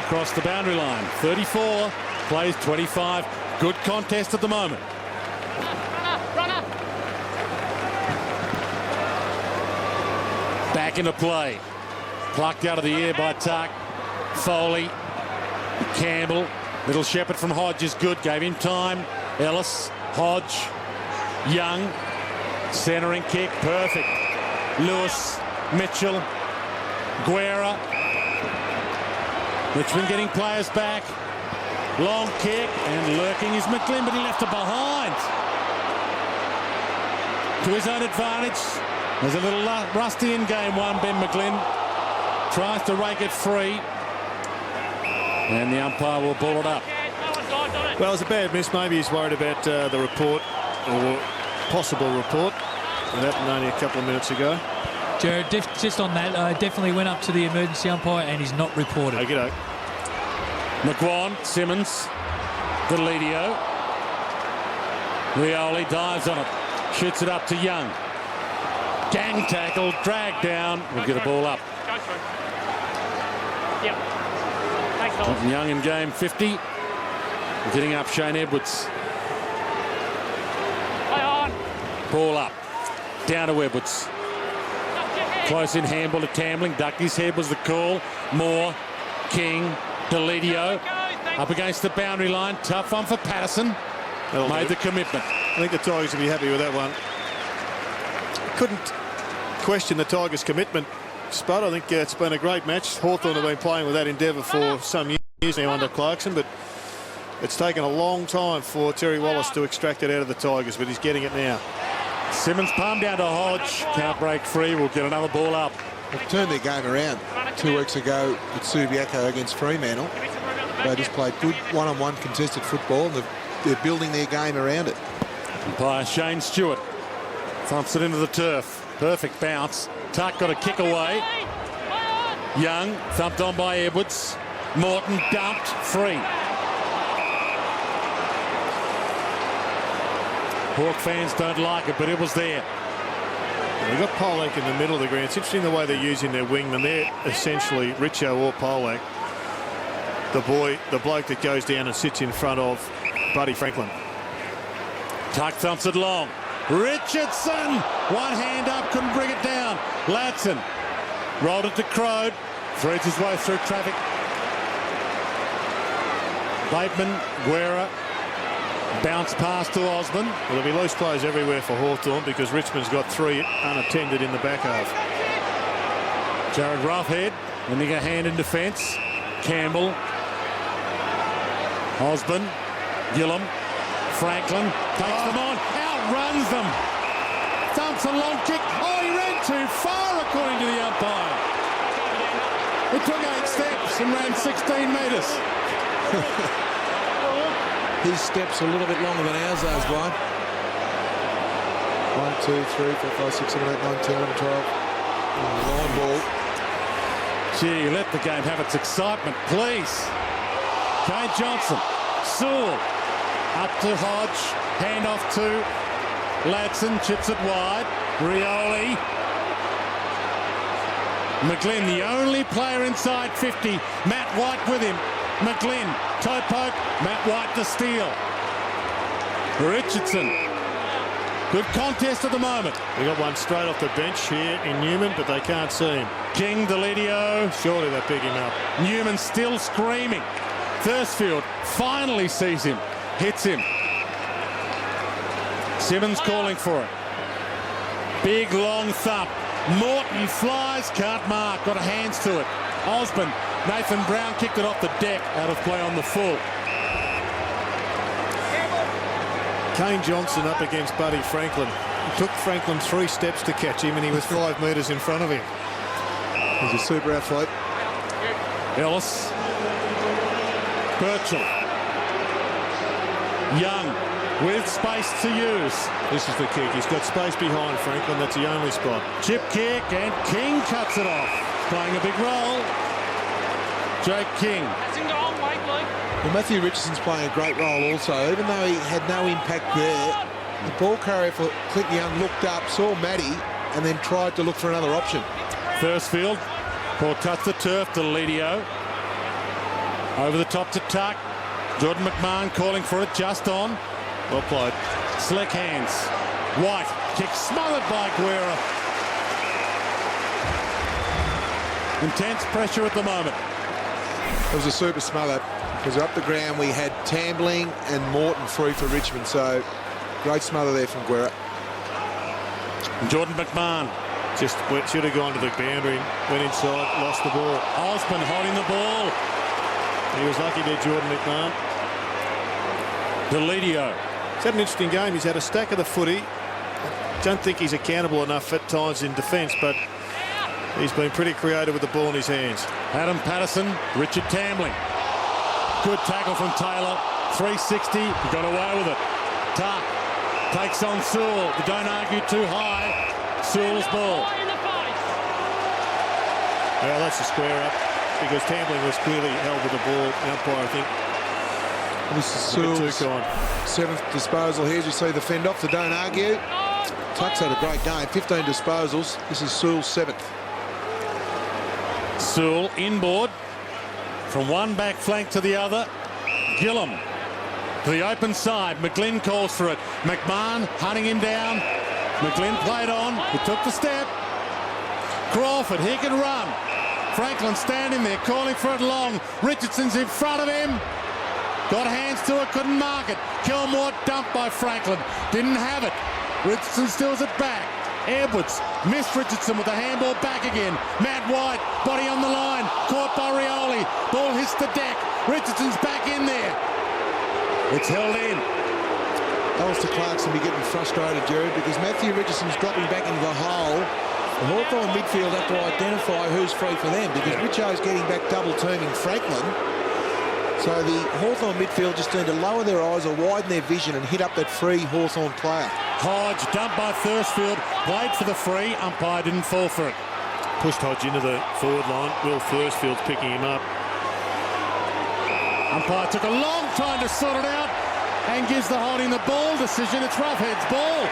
across the boundary line. 34, plays 25. Good contest at the moment. Runner. Back into play. Plucked out of the air by Tuck. Foley. Campbell. Little shepherd from Hodge is good. Gave him time. Ellis. Hodge. Young. Centering kick. Perfect. Lewis. Mitchell. Guerra. Richmond getting players back. Long kick. And lurking is McGlynn, but he left it behind. To his own advantage. There's a little rusty in game one. Ben McGlynn tries to rake it free. And the umpire will ball it up. Well, it was a bad miss. Maybe he's worried about the report or possible report. That happened only a couple of minutes ago. Jared, just on that, I definitely went up to the emergency umpire and he's not reported. Okey-doke. McGuan, Simmons, Deledio. Rioli dives on it. Shoots it up to Young. Gang tackle, drag down. We'll get a ball up. Go through. Yep. Thanks, Noel. Young in game 50. Getting up Shane Edwards. Play on. Ball up. Down to Edwards. Close in handball to Tambling. Ducked his head was the call. Moore, King, Deledio. Up against the boundary line. Tough one for Patterson. Made the commitment. I think the Tigers will be happy with that one. Couldn't question the Tigers' commitment, Spud. I think it's been a great match. Hawthorn have been playing with that endeavour for some years now under Clarkson, but it's taken a long time for Terry Wallace to extract it out of the Tigers, but he's getting it now. Simmons palm down to Hodge. Can't break free. We'll get another ball up. They've turned their game around 2 weeks ago with Subiaco against Fremantle. They just played good one-on-one contested football, and they're building their game around it. By Shane Stewart. Thumps it into the turf. Perfect bounce. Tuck got a kick away. Young thumped on by Edwards. Morton dumped free. Hawk fans don't like it, but it was there. We've got Polak in the middle of the ground. It's interesting the way they're using their wingmen. They're essentially Richo or Polak. the bloke that goes down and sits in front of Buddy Franklin. Tuck thumps it long. Richardson, one hand up, couldn't bring it down. Ladson rolled it to Crode, threads his way through traffic. Bateman, Guerra, bounce pass to Osborne. Well, there'll be loose plays everywhere for Hawthorn because Richmond's got 3 unattended in the back half. Jared Roughhead, lending a hand in defence. Campbell, Osborne, Gillum, Franklin takes them on, outruns them. Thumps a long kick. Oh, he ran too far according to the umpire. He took 8 steps and ran 16 metres. His steps a little bit longer than ours, those, Brian. 1, 2, 3, 4, 5, 6, 7, 8, 9, 10, 11, 12. Line ball. Gee, let the game have its excitement, please. Kane Johnson, Sewell, up to Hodge, hand off to Ladson, chips it wide. Rioli. McGlynn, the only player inside 50. Matt White with him. McGlynn, toe poke, Matt White to steal. Richardson. Good contest at the moment. We got one straight off the bench here in Newman, but they can't see him. King, Deledio. Surely they pick him up. Newman still screaming. Thursfield finally sees him. Hits him. Simmons calling for it. Big long thump. Morton flies, can't mark, got hands to it. Osborne, Nathan Brown kicked it off the deck, out of play on the full. Kane Johnson up against Buddy Franklin. It took Franklin 3 steps to catch him and he was 5 metres in front of him. He's a super athlete. Ellis. Birchall. Young with space to use. This is the kick. He's got space behind Franklin. That's the only spot. Chip kick and King cuts it off. Playing a big role. Jake King. Well, Matthew Richardson's playing a great role also. Even though he had no impact there, the ball carrier for Clinton Young looked up, saw Matty, and then tried to look for another option. Thursfield. Ball cuts the turf to Ledio. Over the top to Tuck. Jordan McMahon calling for it, just on. Well played. Slick hands. White. Kick smothered by Guerra. Intense pressure at the moment. It was a super smother because up the ground we had Tambling and Morton free for Richmond, so great smother there from Guerra. Jordan McMahon. Just should have gone to the boundary, went inside, lost the ball. Osborne holding the ball. He was lucky there, Jordan McMahon. Deledio. He's had an interesting game. He's had a stack of the footy. Don't think he's accountable enough at times in defence, but he's been pretty creative with the ball in his hands. Adam Patterson, Richard Tambling. Good tackle from Taylor. 360. He got away with it. Tuck takes on Sewell. But don't argue too high. Sewell's ball. Well, that's a square up because Tambling was clearly held with the ball. The umpire, I think. This is Sewell's 7th disposal here. As you see the fend off, so don't argue. Tuck's had a great game. 15 disposals. This is Sewell's 7th. Sewell inboard from one back flank to the other. Gillum to the open side. McGlynn calls for it. McMahon hunting him down. McGlynn played on. He took the step. Crawford, he can run. Franklin standing there calling for it long. Richardson's in front of him. Got hands to it, couldn't mark it. Kilmore dumped by Franklin. Didn't have it. Richardson steals it back. Edwards missed Richardson with the handball back again. Matt White, body on the line. Caught by Rioli. Ball hits the deck. Richardson's back in there. It's held in. Alistair Clarkson be getting frustrated, Jared, because Matthew Richardson's dropping back into the hole. The Hawthorn midfield have to identify who's free for them because Richo's getting back double-teaming Franklin. So the Hawthorn midfield just need to lower their eyes or widen their vision and hit up that free Hawthorn player. Hodge dumped by Thursfield. Played for the free. Umpire didn't fall for it. Pushed Hodge into the forward line. Will Thursfield's picking him up. Umpire took a long time to sort it out and gives the holding the ball decision. It's Roughhead's ball.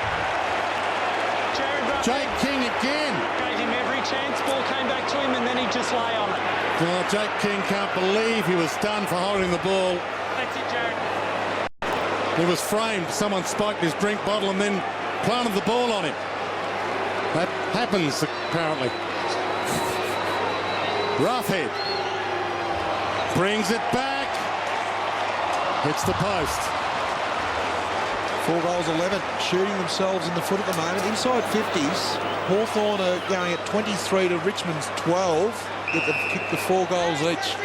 Jake King again. Gave him every chance. Ball came back to him and then he just lay on it. Well, Jake King can't believe he was done for holding the ball. That's it, Jared. He was framed. Someone spiked his drink bottle and then planted the ball on him. That happens, apparently. Roughhead brings it back. Hits the post. 4 goals, 11, shooting themselves in the foot at the moment. Inside 50s, Hawthorn are going at 23 to Richmond's 12. They've kicked the 4 goals each.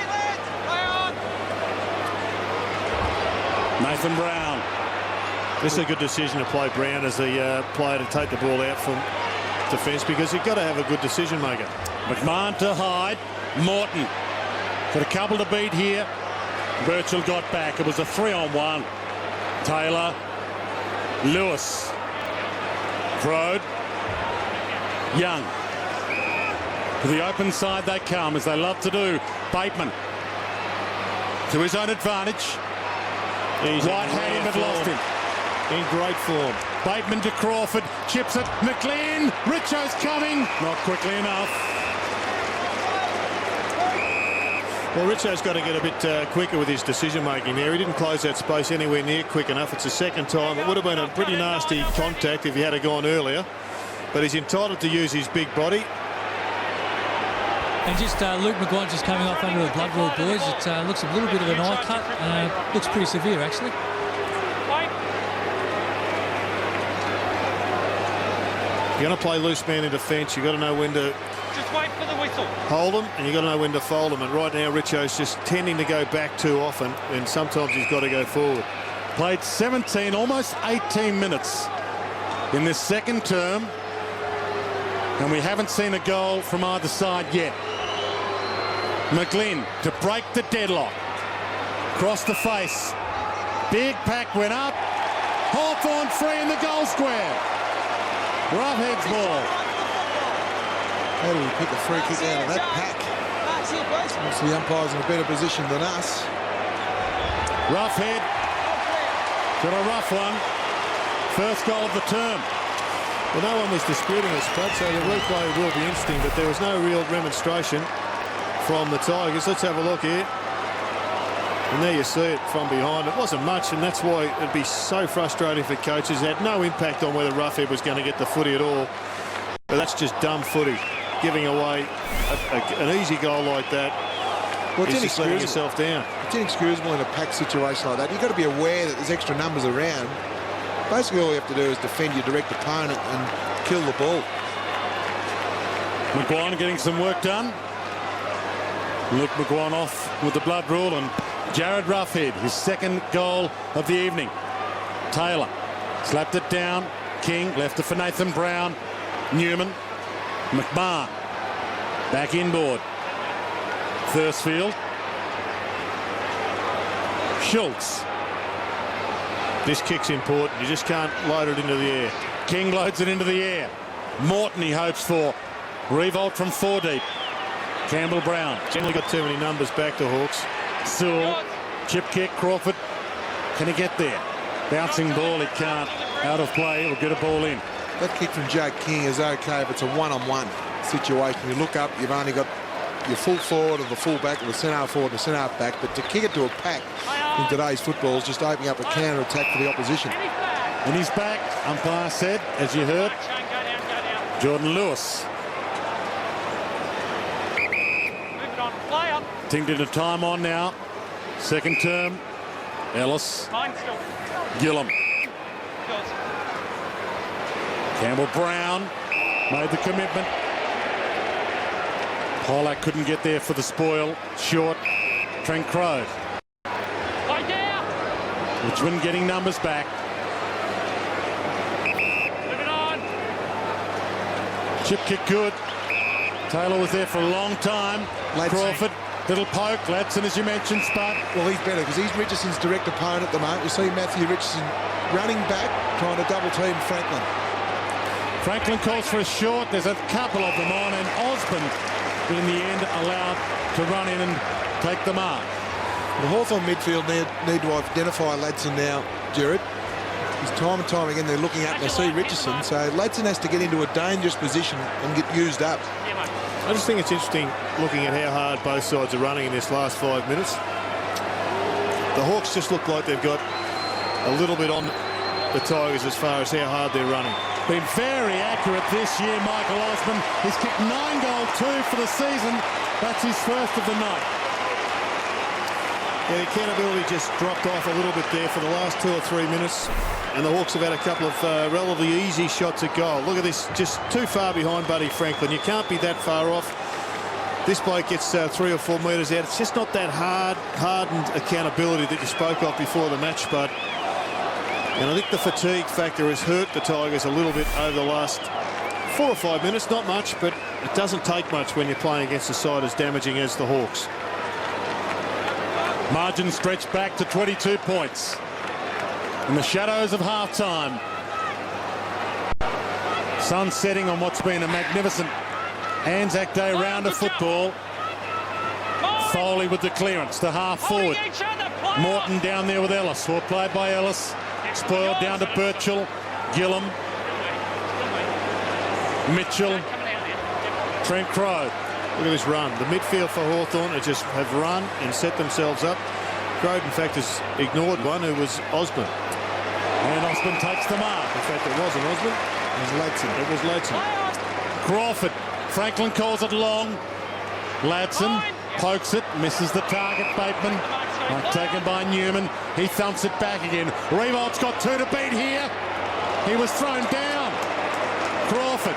Nathan Brown. This is a good decision to play Brown as the player to take the ball out from defence, because you've got to have a good decision maker. McMahon to Hyde. Morton. Got a couple to beat here. Birchall got back. It was a 3-on-1. Taylor. Lewis. Crode. Young. To the open side they come, as they love to do. Bateman. To his own advantage. White had him but lost him. In great form. Bateman to Crawford. Chips it. McLean. Richo's coming. Not quickly enough. Well, Richo's got to get a bit quicker with his decision-making there. He didn't close that space anywhere near quick enough. It's the second time. It would have been a pretty nasty contact if he had gone earlier. But he's entitled to use his big body. And just Luke McGuire just coming off under the blood rule, boys. It looks a little bit of an eye cut. Looks pretty severe, actually. You're going to play loose man in defence. You've got to know when to Just wait for the whistle. hold them, and you've got to know when to fold them. And right now, Richo's just tending to go back too often, and sometimes he's got to go forward. Played 17, almost 18 minutes in this second term, and we haven't seen a goal from either side yet. McGlynn to break the deadlock. Cross the face. Big pack went up. Hawthorn free in the goal square. Roughhead's ball. How do we pick a free kick out of that pack? Obviously, the umpire's in a better position than us. Roughhead got a rough one. First goal of the term. Well, no one was disputing it, Spud, so the replay will be interesting, but there was no real demonstration from the Tigers. Let's have a look here. And there you see it from behind. It wasn't much, and that's why it'd be so frustrating for coaches. It had no impact on whether Roughhead was going to get the footy at all. But that's just dumb footy. Giving away an easy goal like that. Well, it's just letting yourself down. It's inexcusable in a packed situation like that. You've got to be aware that there's extra numbers around. Basically, all you have to do is defend your direct opponent and kill the ball. McGuire getting some work done. Luke McGuire off with the blood rule, and Jared Roughhead, his second goal of the evening. Taylor slapped it down. King left it for Nathan Brown. Newman. McMahon back inboard. Thursfield. Schultz. This kick's important. You just can't load it into the air. King loads it into the air. Morton he hopes for. Revolt from 4 deep. Campbell Brown. Generally got too many numbers back to Hawks. Sewell. Chip kick. Crawford. Can he get there? Bouncing ball. He can't. Out of play. Will get a ball in. That kick from Jake King is okay if it's a one-on-one situation. You look up, you've only got your full forward or the full back or the centre forward or the centre back, but to kick it to a pack in today's football is just opening up a counter-attack for the opposition. And he's back, umpire said, as you heard. Jordan Lewis. Move it on. Play up. Tinged into time on now. Second term. Ellis. Fine still. Gillum. Goes. Campbell Brown made the commitment. Pollack couldn't get there for the spoil. Short. Trent Crowe. Play down. Richmond getting numbers back. Move it on. Chip kick good. Taylor was there for a long time. Ladson. Crawford. Little poke. Ladson, as you mentioned, Spud. Well, he's better because he's Richardson's direct opponent at the moment. You see Matthew Richardson running back, trying to double-team Franklin. Franklin calls for a short. There's a couple of them on, and Osborne, in the end, allowed to run in and take the mark. The Hawthorn midfield need to identify Ladson now, Jared. Because time and time again they're looking up and they see Richardson, so Ladson has to get into a dangerous position and get used up. Yeah, mate. I just think it's interesting looking at how hard both sides are running in this last 5 minutes. The Hawks just look like they've got a little bit on the Tigers as far as how hard they're running. Been very accurate this year, Michael Osborne. He's kicked 9 goal 2 for the season. That's his first of the night. Yeah, the accountability just dropped off a little bit there for the last 2 or 3 minutes. And the Hawks have had a couple of relatively easy shots at goal. Look at this, just too far behind Buddy Franklin. You can't be that far off. This bloke gets 3 or 4 metres out. It's just not that hardened accountability that you spoke of before the match, Spud. And I think the fatigue factor has hurt the Tigers a little bit over the last 4 or 5 minutes. Not much, but it doesn't take much when you're playing against a side as damaging as the Hawks. Margin stretched back to 22 points. In the shadows of half-time. Sun setting on what's been a magnificent Anzac Day round of football. Foley with the clearance to half forward. Morton down there with Ellis. Well played by Ellis. Spoiled down to Birchall. Gillum. Mitchell. Trent Crowe. Look at this run. The midfield for Hawthorn just have run and set themselves up. Crowe, in fact, has ignored one who was Osborne. And Osborne takes the mark. In fact, it wasn't Osborne. It was Ladson. It was Ladson. Crawford. Franklin calls it long. Ladson pokes it, misses the target. Bateman, taken by Newman. He thumps it back again. Revolt's got 2 to beat here. He was thrown down. Crawford.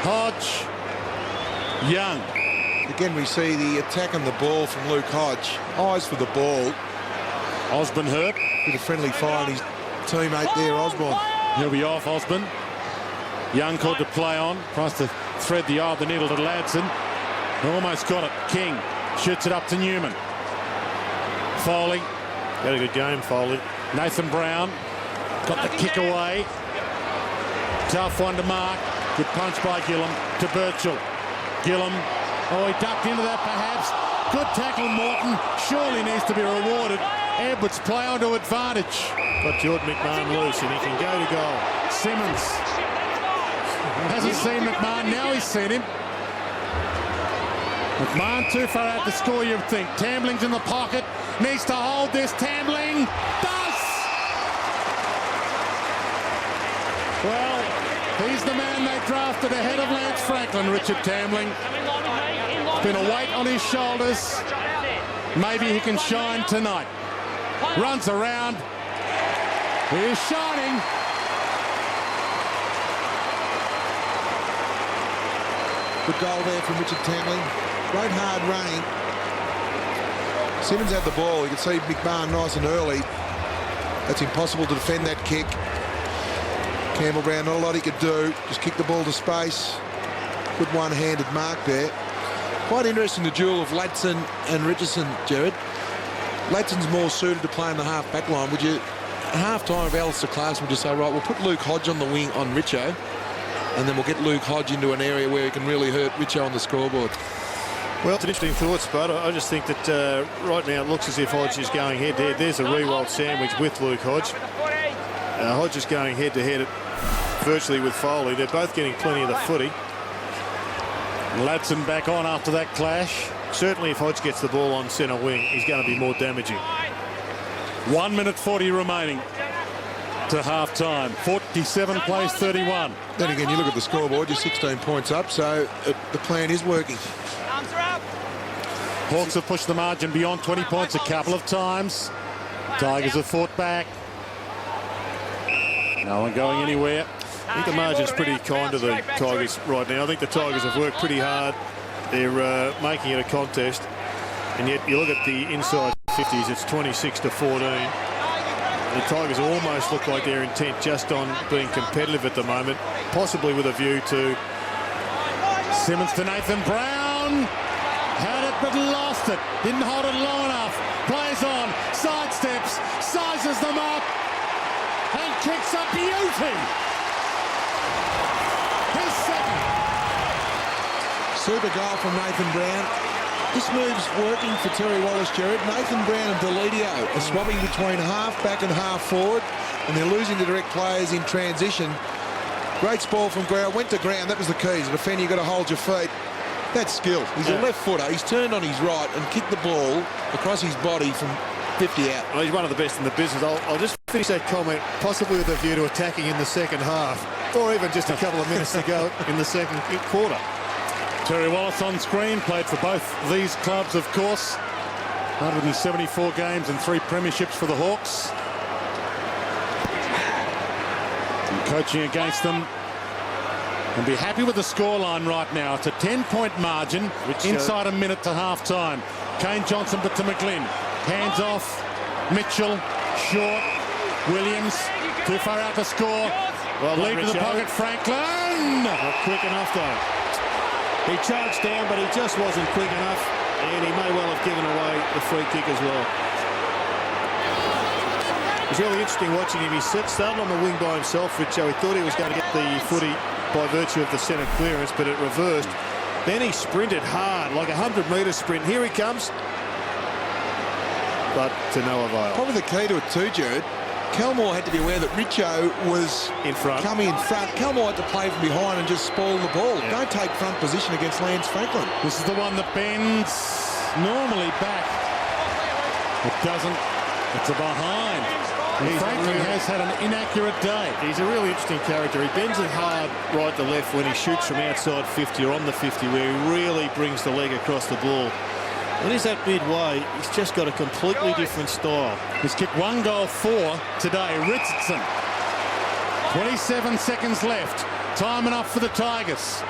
Hodge. Young. Again, we see the attack on the ball from Luke Hodge. Eyes for the ball. Osborne hurt. With a friendly fire on his teammate there, Osborne. He'll be off, Osborne. Young called to play on. Tries to thread the eye of the needle to Ladson. Almost got it. King shoots it up to Newman. Foley. Had a good game, Foley. Nathan Brown got the kick away. Tough one to mark. Good punch by Gillum to Birchall. Gillum. Oh, he ducked into that perhaps. Good tackle, Morton. Surely needs to be rewarded. Edwards play onto advantage. Got Jordan McMahon loose and he can go to goal. Simmons hasn't seen McMahon. Now he's seen him. McMahon too far out to score, you'd think. Tambling's in the pocket. Needs to hold this. Tambling does. Well, he's the man they drafted ahead of Lance Franklin, Richard Tambling. It's been a weight on his shoulders. Maybe he can shine tonight. Runs around. He is shining. Good goal there from Richard Tambling. Great hard running. Simmons had the ball. You can see McMahon nice and early. That's impossible to defend that kick. Campbell Brown, not a lot he could do. Just kick the ball to space. Good one-handed mark there. Quite interesting, the duel of Ladson and Richardson, Jared. Ladson's more suited to play in the half-back line. Would you, at half-time, if Alistair Clarkson would just say, right, we'll put Luke Hodge on the wing on Richo, and then we'll get Luke Hodge into an area where he can really hurt Richo on the scoreboard. Well, it's an interesting thought, Spud. I just think that right now it looks as if Hodge is going head-to-head. There's a re-rolled sandwich with Luke Hodge. Hodge is going head-to-head virtually with Foley. They're both getting plenty of the footy. Ladson back on after that clash. Certainly if Hodge gets the ball on centre wing, he's going to be more damaging. 1 minute 40 remaining to half-time. 47 plays 31. Then again, you look at the scoreboard, you're 16 points up, so the plan is working. Hawks have pushed the margin beyond 20 points a couple of times. Tigers have fought back. No one going anywhere. I think the margin's pretty kind to the Tigers right now. I think the Tigers have worked pretty hard. They're making it a contest. And yet you look at the inside 50s, it's 26-14. The Tigers almost look like they're intent just on being competitive at the moment, possibly with a view to... Simmons to Nathan Brown. Had it but lost it. Didn't hold it long enough. Plays on, sidesteps, sizes them up, and kicks a beauty. His second. Super goal from Nathan Brown. This move's working for Terry Wallace, Jared. Nathan Brown and Deledio are swapping between half-back and half-forward, and they're losing the direct players in transition. Great ball from Grau. Went to ground. That was the key. As a defender, you've got to hold your feet. That's skill. He's a left footer. He's turned on his right and kicked the ball across his body from 50 out. Well, he's one of the best in the business. I'll just finish that comment, possibly with a view to attacking in the second half, or even just a couple of minutes to go in the second quarter. Terry Wallace on screen, played for both these clubs, of course. 174 games and 3 premierships for the Hawks. And coaching against them. And be happy with the scoreline right now. It's a 10-point margin, inside a minute to half-time. Kane Johnson to McGlynn. Hands off. Mitchell. Short. Williams. Too far out to score. Well, lead to the pocket. Franklin. Not quick enough, though. He charged down, but he just wasn't quick enough. And he may well have given away the free kick as well. It was really interesting watching him. He started on the wing by himself, Richo. He thought he was going to get the footy by virtue of the centre clearance, but it reversed. Then he sprinted hard, like a 100-metre sprint. Here he comes. But to no avail. Probably the key to it too, Jared. Kelmore had to be aware that Richo was in front, coming in front. Kelmore had to play from behind and just spoil the ball. Yeah. Don't take front position against Lance Franklin. This is the one that bends normally back. It doesn't. It's a behind. Franklin has had an inaccurate day. He's a really interesting character. He bends it hard right to left when he shoots from outside 50 or on the 50, where he really brings the leg across the ball. When he's at midway, he's just got a completely different style. He's kicked 1 goal for today. Richardson. 27 seconds left. Time enough for the Tigers.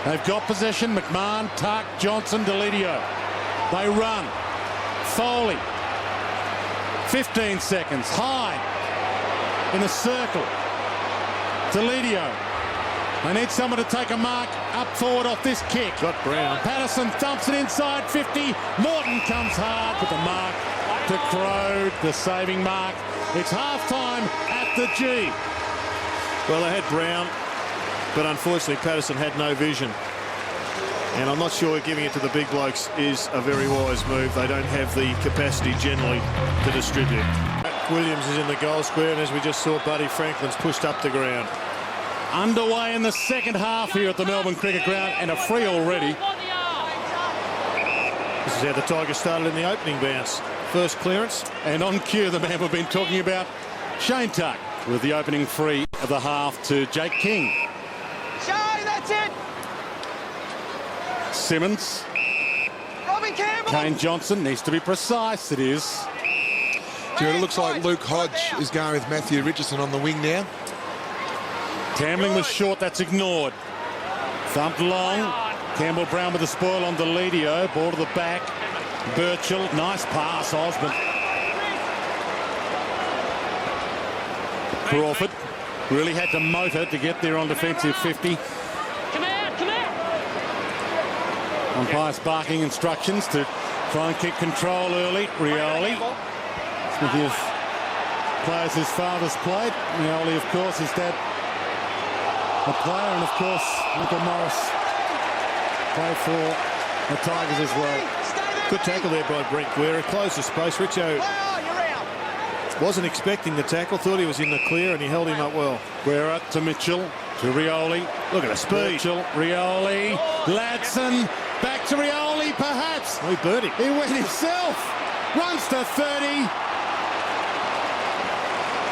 They've got possession. McMahon, Tuck, Johnson, Delidio. They run. Foley. 15 seconds. High. In a circle. Delidio. They need someone to take a mark up forward off this kick. Got Brown. Patterson dumps it inside 50. Morton comes hard with the mark to Crow, the saving mark. It's half-time at the G. Well, they had Brown, but unfortunately Patterson had no vision. And I'm not sure giving it to the big blokes is a very wise move. They don't have the capacity generally to distribute. Williams is in the goal square, and as we just saw, Buddy Franklin's pushed up the ground. Underway in the second half here at the Melbourne Cricket Ground, and a free already. This is how the Tigers started in the opening bounce. First clearance. And on cue, the man we've been talking about, Shane Tuck, with the opening free of the half to Jake King. Shane, that's it. Simmons. Robin Campbell. Kane Johnson needs to be precise. It is. Jared, it looks like Luke Hodge is going with Matthew Richardson on the wing now. Tambling was short, that's ignored. Thumped long. Campbell Brown with the spoil on Delidio. Ball to the back. Birchall, nice pass, Osborne. Crawford really had to motor to get there on defensive 50. Come out. Umpire's barking instructions to try and keep control early. Rioli. Speaking of players his father's played, Rioli, of course, his dad a player, and of course Michael Morris played for the Tigers as well. Good tackle there by Brent Guerra. Closed the space. Richo wasn't expecting the tackle, thought he was in the clear, and he held him up well. Guerra to Mitchell, to Rioli. Look at the speed. Mitchell, Rioli, Ladson, back to Rioli perhaps. He burnt him. He went himself. Runs to 30.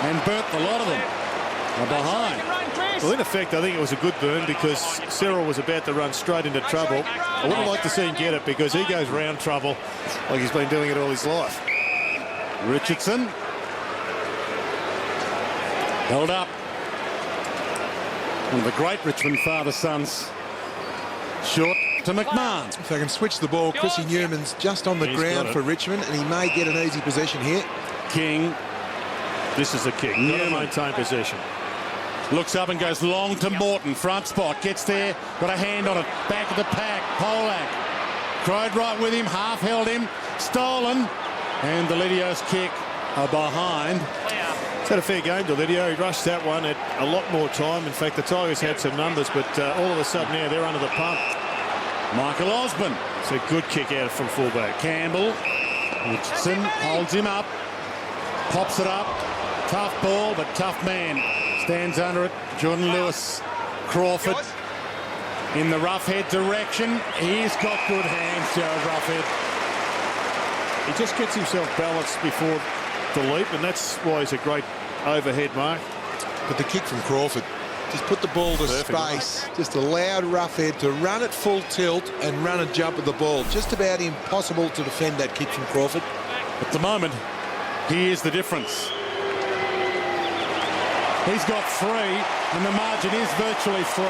And burnt a lot of them. Are behind. Well, in effect, I think it was a good burn because Cyril was about to run straight into trouble. I wouldn't like to see him get it because he goes round trouble like he's been doing it all his life. Richardson. Held up. One of the great Richmond father-sons. Short to McMahon. If they can switch the ball, Chrissy Newman's just on the ground for Richmond, and he may get an easy possession here. King. This is a kick. Newman maintain possession. Looks up and goes long to Morton. Front spot. Gets there. Got a hand on it. Back of the pack. Polak. Crowed right with him. Half held him. Stolen. And Delidio's kick behind. He's had a fair game, Delidio. He rushed that one at a lot more time. In fact, the Tigers had some numbers, but all of a sudden now they're under the pump. Michael Osborne. It's a good kick out from fullback. Campbell. Richardson holds him up. Pops it up. Tough ball, but tough man. Stands under it. Jordan Lewis. Crawford. in the Roughhead direction. He's got good hands, Joe Roughhead. He just gets himself balanced before the leap, and that's why he's a great overhead mark. But the kick from Crawford, just put the ball to space, just allowed Roughhead to run at full tilt and run and jump at the ball. Just about impossible to defend that kick from Crawford. At the moment, he is the difference. He's got 3, and the margin is virtually 3.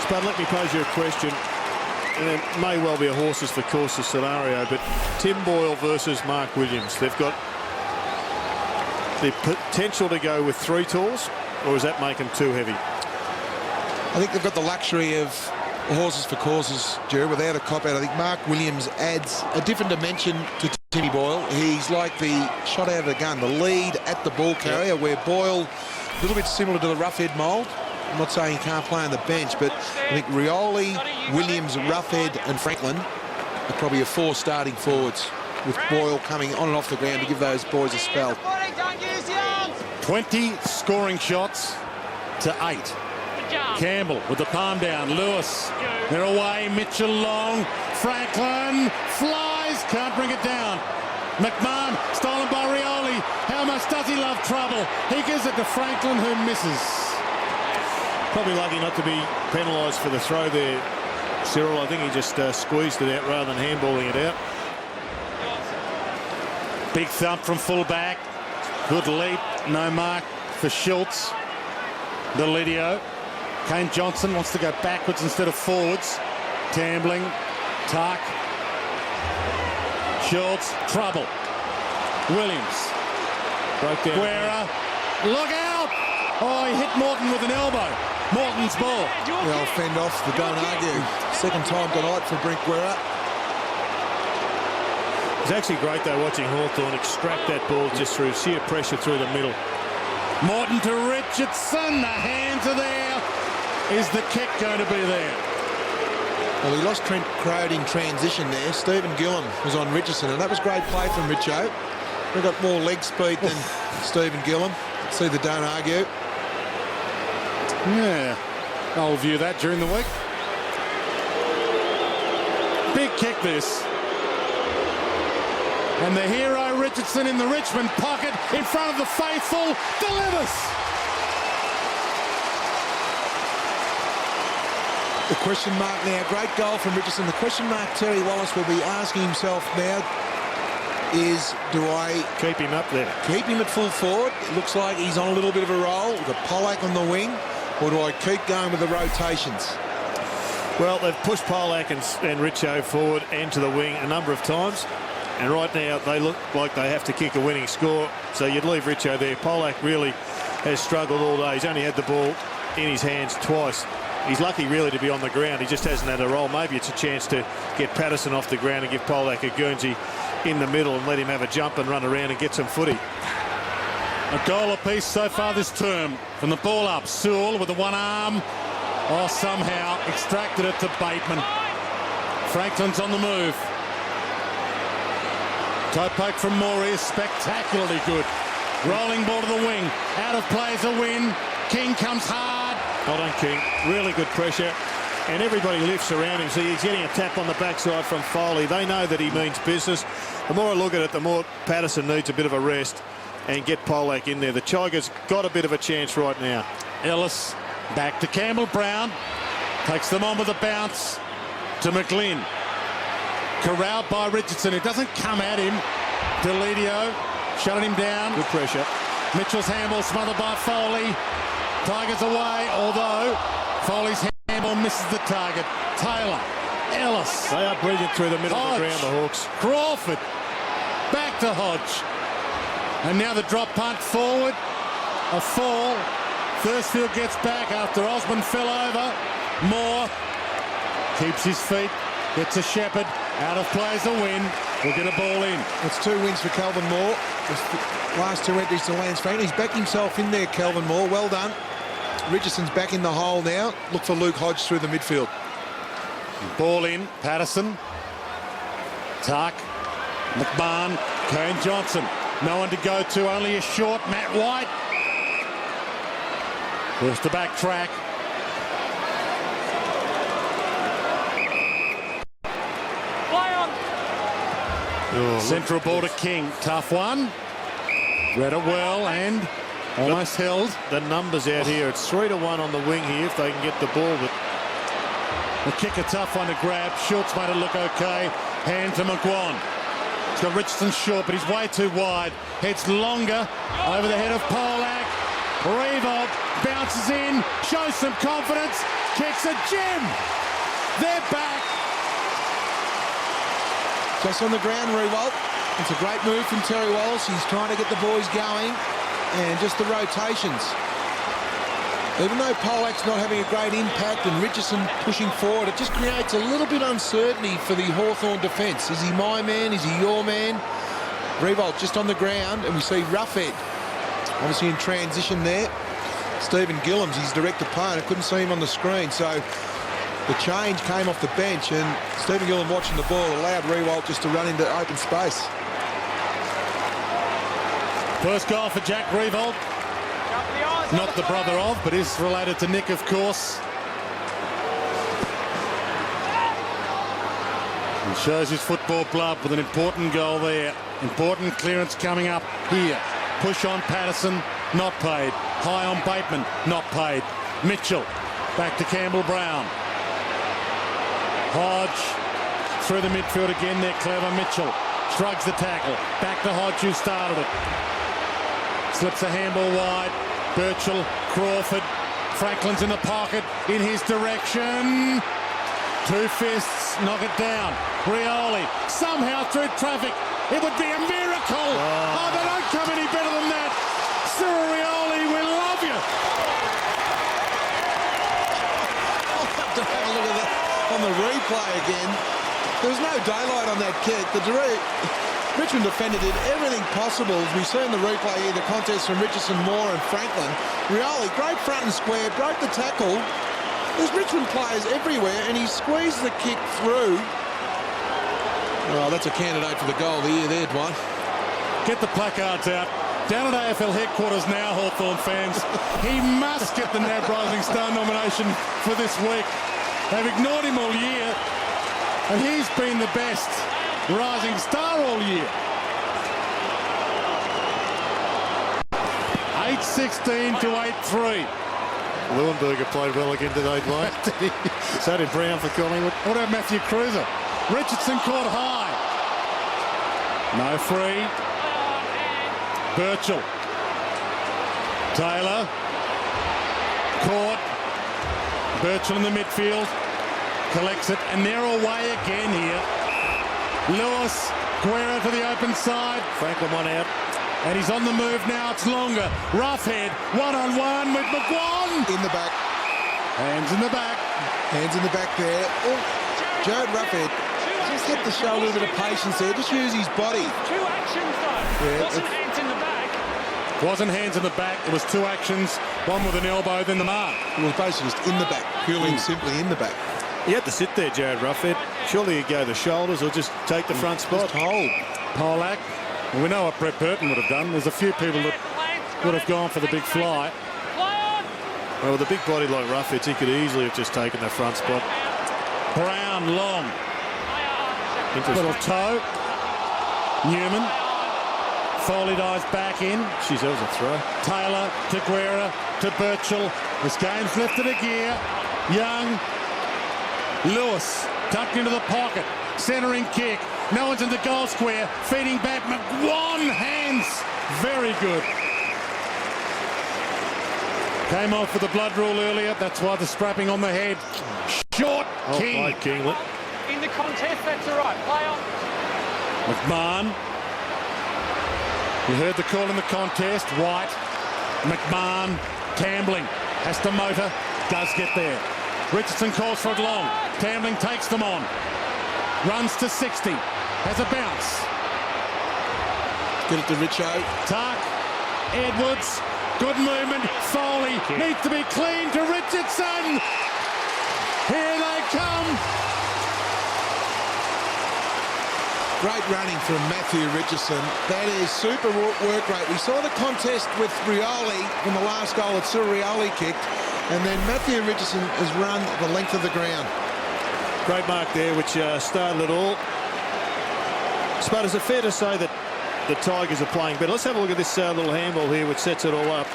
Spud, let me pose you a question. And it may well be a horses for courses scenario, but Tim Boyle versus Mark Williams. They've got the potential to go with 3 tools, or does that make them too heavy? I think they've got the luxury of horses for courses, Jerry, without a cop-out. I think Mark Williams adds a different dimension to Timmy Boyle. He's like the shot out of the gun, the lead at the ball carrier, where Boyle, a little bit similar to the Roughhead mould. I'm not saying he can't play on the bench, but I think Rioli, Williams, Roughhead and Franklin are probably 4 starting forwards, with Boyle coming on and off the ground to give those boys a spell. 20 scoring shots to 8. Campbell with the palm down. Lewis, they're away. Mitchell long. Franklin flies, can't bring it down. McMahon, stolen by Rioli. How much does he love trouble? He gives it to Franklin, who misses. Probably lucky not to be penalised for the throw there, Cyril. I think he just squeezed it out rather than handballing it out. Big thump from fullback. Good leap. No mark for Schultz. Delidio. Kane Johnson wants to go backwards instead of forwards. Tambling. Tark. Schultz. Trouble. Williams. Broke down. Guerra. Look out! Oh, he hit Morton with an elbow. Morton's ball. They'll fend off the don't argue. Second time tonight for Brent Guerra. It's actually great though watching Hawthorn extract that ball just through sheer pressure through the middle. Morton to Richardson. The hands are there. Is the kick going to be there? Well, he lost Trent Crowd in transition there. Stephen Gillam was on Richardson, and that was great play from Richo. We've got more leg speed than Stephen Gillam. See the don't argue. Yeah, I'll view that during the week. Big kick this. And the hero Richardson in the Richmond pocket in front of the faithful delivers. The question mark now, great goal from Richardson. The question mark Terry Wallace will be asking himself now is, do I Keep him up there. keep him at full forward? It looks like he's on a little bit of a roll. We've got Pollack on the wing. Or do I keep going with the rotations? Well, they've pushed Pollack and Richo forward and to the wing a number of times. And right now they look like they have to kick a winning score. So you'd leave Richo there. Pollack really has struggled all day. He's only had the ball in his hands twice. He's lucky really to be on the ground. He just hasn't had a roll. Maybe it's a chance to get Patterson off the ground and give Pollack a Guernsey in the middle and let him have a jump and run around and get some footy. A goal apiece so far this term. From the ball up, Sewell with the one arm. Oh, somehow extracted it to Bateman. Franklin's on the move. Toe poke from Morey is spectacularly good. Rolling ball to the wing. Out of play is a win. King comes hard. Well done, King. Really good pressure. And everybody lifts around him. See, he's getting a tap on the backside from Foley. They know that he means business. The more I look at it, the more Patterson needs a bit of a rest and get Pollack in there. The Tigers got a bit of a chance right now. Ellis back to Campbell-Brown. Takes them on with a bounce to McGlynn. Corralled by Richardson. It doesn't come at him. Delidio shutting him down. Good pressure. Mitchell's handball smothered by Foley. Tigers away, although Foley's handball misses the target. Taylor, Ellis. They are brilliant through the middle of the ground, the Hawks. Crawford. Back to Hodge. And now the drop punt forward. A fall. Thursfield gets back after Osmond fell over. Moore keeps his feet. Gets a Shepherd. Out of play is a win. We'll get a ball in. It's 2 wins for Calvin Moore. The last 2 entries to Lance Franklin. He's backed himself in there, Calvin Moore. Well done. Richardson's back in the hole now. Look for Luke Hodge through the midfield. Ball in. Patterson. Tark. McMahon. Kane Johnson. No one to go to. Only a short Matt White. Forced to backtrack. Play on. Oh, Central ball to King. Tough one. Read it well and almost held. The numbers out here. It's 3-1 on the wing here if they can get the ball. But The kick a tough one to grab. Schultz made it look okay. Hand to McGuan. He's got Richardson short, but he's way too wide. Heads longer over the head of Polak. Revolt bounces in, shows some confidence, kicks a gem. They're back. Just on the ground, Revolt. It's a great move from Terry Wallace. He's trying to get the boys going, and just the rotations. Even though Polak's not having a great impact and Richardson pushing forward, it just creates a little bit of uncertainty for the Hawthorn defence. Is he my man? Is he your man? Revolt just on the ground, and we see Roughhead obviously in transition there. Stephen Gillum's his direct opponent. Couldn't see him on the screen, so the change came off the bench, and Stephen Gillum watching the ball allowed Revolt just to run into open space. First goal for Jack Revolt. Not the brother of, but is related to Nick, of course. He shows his football blood with an important goal there. Important clearance coming up here. Push on Patterson, not paid. High on Bateman, not paid. Mitchell, back to Campbell Brown. Hodge through the midfield again there, clever Mitchell. Shrugs the tackle, back to Hodge who started it. Slips a handball wide. Birchall, Crawford, Franklin's in the pocket, in his direction. Two fists, knock it down. Rioli, somehow through traffic. It would be a miracle. Oh, they don't come any better than that. Cyril Rioli, we love you. I'll have to have a look at that on the replay again. There was no daylight on that kick. The Richmond defender did everything possible. As we see in the replay here, the contest from Richardson, Moore and Franklin. Rioli, great front and square, broke the tackle. There's Richmond players everywhere, and he squeezed the kick through. Oh, that's a candidate for the goal here there, Dwight. Get the placards out. Down at AFL headquarters now, Hawthorn fans. He must get the NAB Rising Star nomination for this week. They've ignored him all year, and he's been the best Rising Star all year. 8-16 to 8-3. Leuenberger played well again today, Dwight. So did Brown for Collingwood. What about Matthew Cruiser? Richardson caught high. No free. Birchall. Taylor. Caught. Birchall in the midfield. Collects it, and they're away again here. Lewis. Guerra to the open side. Franklin one out. And he's on the move now. It's longer. Roughhead. One-on-one with McGuan. In the back. Hands in the back. Hands in the back there. Oh, Jared Roughhead just had to show a little bit of patience there. Just use his body. Two actions though. Yeah, Wasn't hands in the back. Wasn't hands in the back. It was two actions. One with an elbow, then the mark. It was basically just in the back. Purely and simply in the back. He had to sit there, Jared Roughhead. Surely he'd go the shoulders or just take the front spot. Just hold. Polak. Well, we know what Brett Burton would have done. There's a few people that would have gone for the big fly. Well, with a big body like Roughhead, he could easily have just taken the front spot. Brown, long. Interesting. Little toe. Newman. Foley dives back in. Jeez, that was a throw. Taylor to Guerra to Birchall. This game's lifted a gear. Young. Lewis tucked into the pocket. Centering kick. No one's in the goal square. Feeding back. McGuan hands. Very good. Came off with the blood rule earlier. That's why the strapping on the head. Short. King. Play Kinglet. In the contest, that's all right. Play on. McMahon. You heard the call in the contest. White. McMahon. Tambling. Has to motor. Does get there. Richardson calls for it long. Tambling takes them on. Runs to 60. Has a bounce. Get it to Richo. Tuck. Edwards. Good movement. Foley needs to be clean to Richardson. Here they come. Great running from Matthew Richardson. That is super work rate. We saw the contest with Rioli from the last goal that Cyril Rioli kicked, and then Matthew Richardson has run the length of the ground. Great mark there, which started it all. Spud, is it fair to say that the Tigers are playing better? Let's have a look at this little handball here, which sets it all up.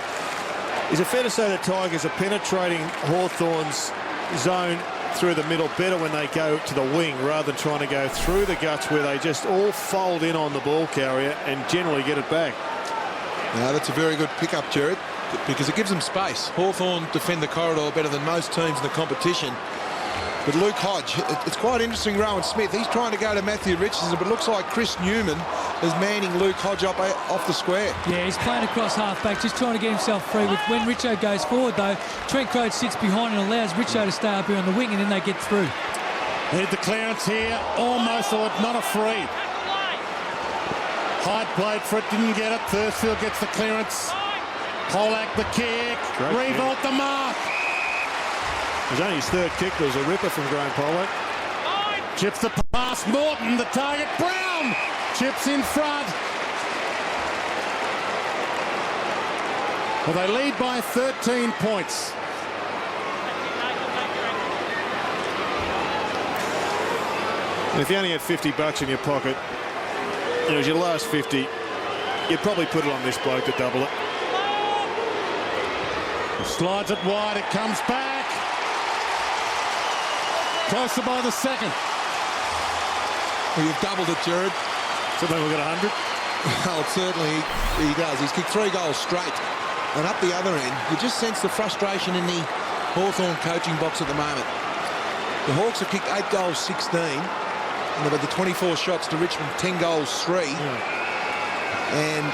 Is it fair to say that Tigers are penetrating Hawthorn's zone through the middle better when they go to the wing rather than trying to go through the guts where they just all fold in on the ball carrier and generally get it back? Now, that's a very good pickup, Jared, because it gives them space. Hawthorn defend the corridor better than most teams in the competition. But Luke Hodge, it's quite interesting, Rowan Smith, he's trying to go to Matthew Richardson, but it looks like Chris Newman is manning Luke Hodge up off the square. Yeah, he's playing across half-back, just trying to get himself free. When Richo goes forward, though, Trent Croad sits behind and allows Richo to stay up here on the wing, and then they get through. Need the clearance here, almost, or not a free. Hyde played for it, didn't get it. Thursfield gets the clearance. Polak the kick. Revolt the mark. It was only his third kick. There was a ripper from Graham Polak. Chips the pass. Morton, the target. Brown chips in front. Well, they lead by 13 points. And if you only had $50 in your pocket, and it was your last 50, you'd probably put it on this bloke to double it. Slides it wide. It comes back. Closer by the second. Well, you've doubled it, Jared. So then we'll get 100. Well, certainly he does. He's kicked 3 goals straight. And up the other end, you just sense the frustration in the Hawthorn coaching box at the moment. The Hawks have kicked 8 goals, 16. And they've had the 24 shots to Richmond, 10 goals, 3. Yeah. And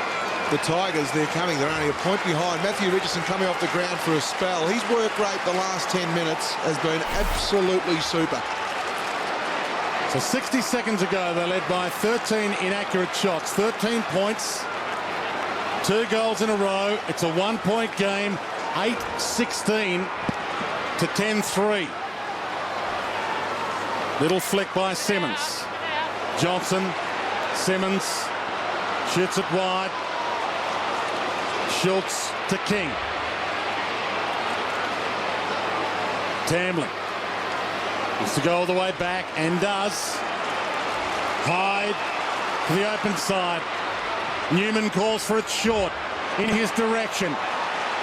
the Tigers, they're coming. They're only a point behind. Matthew Richardson coming off the ground for a spell. His work rate the last 10 minutes has been absolutely super. So 60 seconds ago, they led by 13 inaccurate shots. 13 points. 2 goals in a row. It's a 1-point game. 8-16 to 10-3. Little flick by Simmons. Johnson. Simmons shoots it wide. Schultz to King. Tambling. Wants to go all the way back and does. Hyde to the open side. Newman calls for it short in his direction.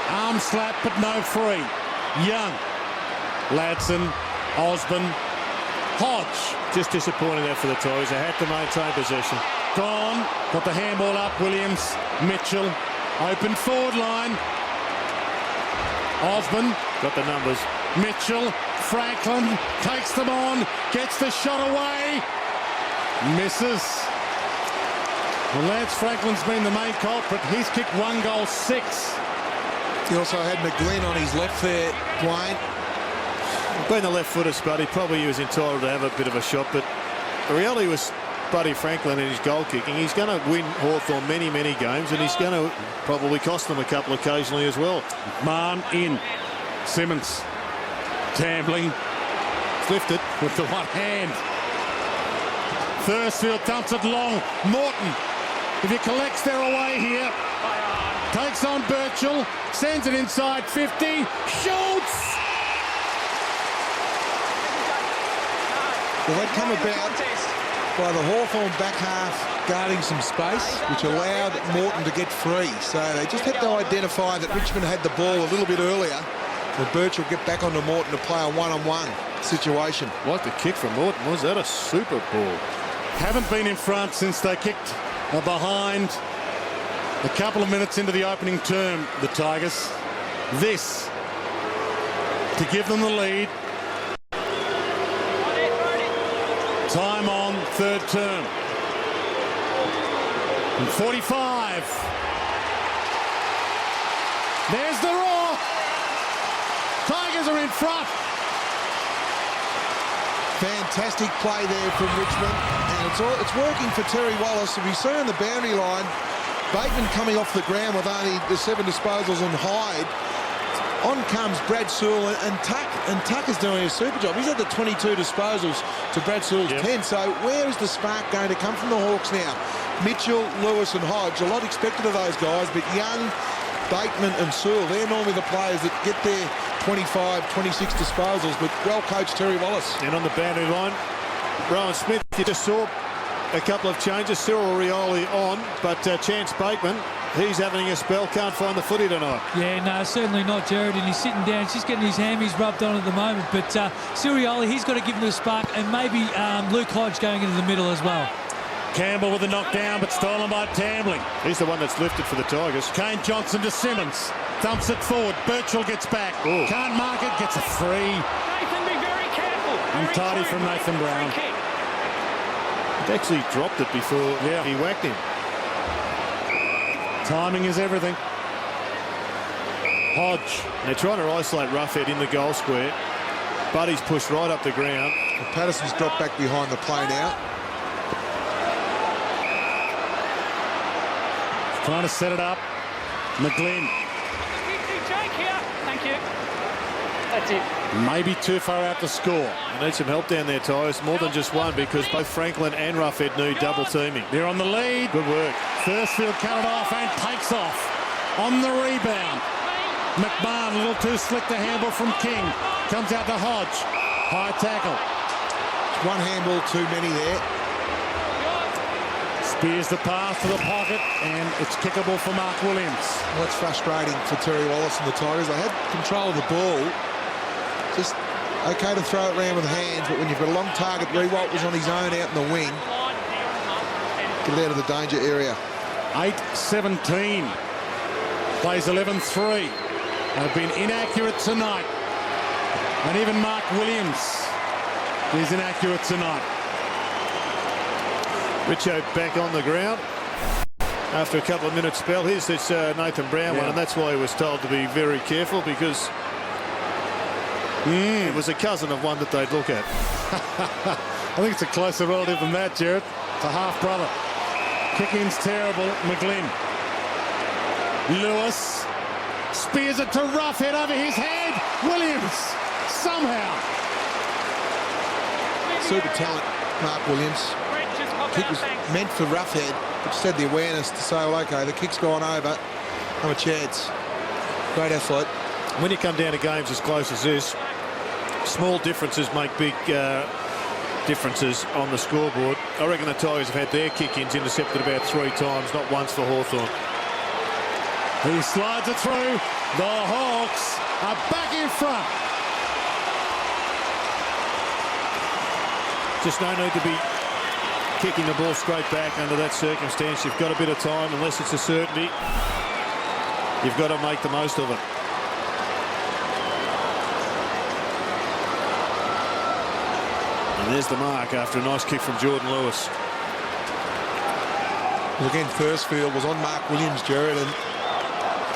Arm slap but no free. Young. Ladson. Osborne. Hodge. Just disappointing there for the Toys. They had to maintain possession. Gone. Got the handball up. Williams. Mitchell. Open forward line. Osborne. Got the numbers. Mitchell. Franklin takes them on. Gets the shot away. Misses. Well, Lance Franklin's been the main culprit. He's kicked 1 goal, 6. He also had McGlynn on his left there, Dwayne. Being the left-footer, Spuddy, probably he was entitled to have a bit of a shot, but the reality was Buddy Franklin in his goal kicking. He's going to win Hawthorn many, many games, and he's going to probably cost them a couple occasionally as well. Mann in. Simmons. Tambling. Lifted with the one hand. Thursfield dumps it long. Morton, if he collects their away here, takes on Birchall, sends it inside 50, shoots! Well, that come about by the Hawthorn back half guarding some space, which allowed Morton to get free. So they just had to identify that Richmond had the ball a little bit earlier. And Birch will get back onto Morton to play a one-on-one situation. What the kick from Morton was. That a super ball. Haven't been in front since they kicked behind a couple of minutes into the opening term, the Tigers. This to give them the lead. Time on, third term. And 45. There's the roar. Tigers are in front. Fantastic play there from Richmond, and it's working for Terry Wallace. If you see on the boundary line, Bateman coming off the ground with only the 7 disposals on Hyde. On comes Brad Sewell and Tuck is doing a super job. He's had the 22 disposals to Brad Sewell's 10. So where is the spark going to come from the Hawks now? Mitchell, Lewis and Hodge, a lot expected of those guys, but Young, Bateman and Sewell, they're normally the players that get their 25, 26 disposals, but well coached Terry Wallace. And on the boundary line, Rowan Smith, you just saw a couple of changes. Cyril Rioli on, but Chance Bateman, he's having a spell, can't find the footy tonight. Yeah, no, certainly not, Jared, and he's sitting down. She's getting his hammies rubbed on at the moment, but Sirioli, he's got to give him the spark, and maybe Luke Hodge going into the middle as well. Campbell with a knockdown, but stolen by Tambling. He's the one that's lifted for the Tigers. Kane Johnson to Simmons. Dumps it forward. Birchall gets back. Ooh. Can't mark it. Gets a free. Nathan, be very careful. Untidy from Nathan Brown. He actually dropped it before he whacked him. Timing is everything. Hodge. They're trying to isolate Roughhead in the goal square. Buddy's pushed right up the ground. And Patterson's dropped back behind the play now. Trying to set it up. McGlynn. Jake here. Thank you. That's it. Maybe too far out to score. They need some help down there, Tyres. More than just one, because both Franklin and Roughhead need double teaming. They're on the lead. Good work. Thursfield cut it off and takes off. On the rebound. McMahon, a little too slick to handle from King. Comes out to Hodge. High tackle. One handball too many there. Spears the pass to the pocket, and it's kickable for Mark Williams. Well, that's frustrating for Terry Wallace and the Tigers. They had control of the ball. Just okay to throw it around with hands, but when you've got a long target, Rewalt was on his own out in the wing. Get it out of the danger area. 8-17. Plays 11-3. They've been inaccurate tonight. And even Mark Williams is inaccurate tonight. Richo back on the ground after a couple of minutes spell. Here's this Nathan Brown one, and that's why he was told to be very careful, because it was a cousin of one that they'd look at. I think it's a closer relative than that, Jared. It's a half-brother. Kicking's terrible. McGlynn. Lewis spears it to Roughhead over his head. Williams somehow. Super talent, Mark Williams. Kick was meant for Roughhead, but just had the awareness to say, well, okay, the kick's gone over. No chance. Great athlete. When you come down to games as close as this, small differences make big differences on the scoreboard. I reckon the Tigers have had their kick-ins intercepted about 3 times, not once for Hawthorn. He slides it through. The Hawks are back in front. Just no need to be kicking the ball straight back under that circumstance. You've got a bit of time, unless it's a certainty. You've got to make the most of it. And there's the mark after a nice kick from Jordan Lewis. Well, again, Thursfield was on Mark Williams, Jared, and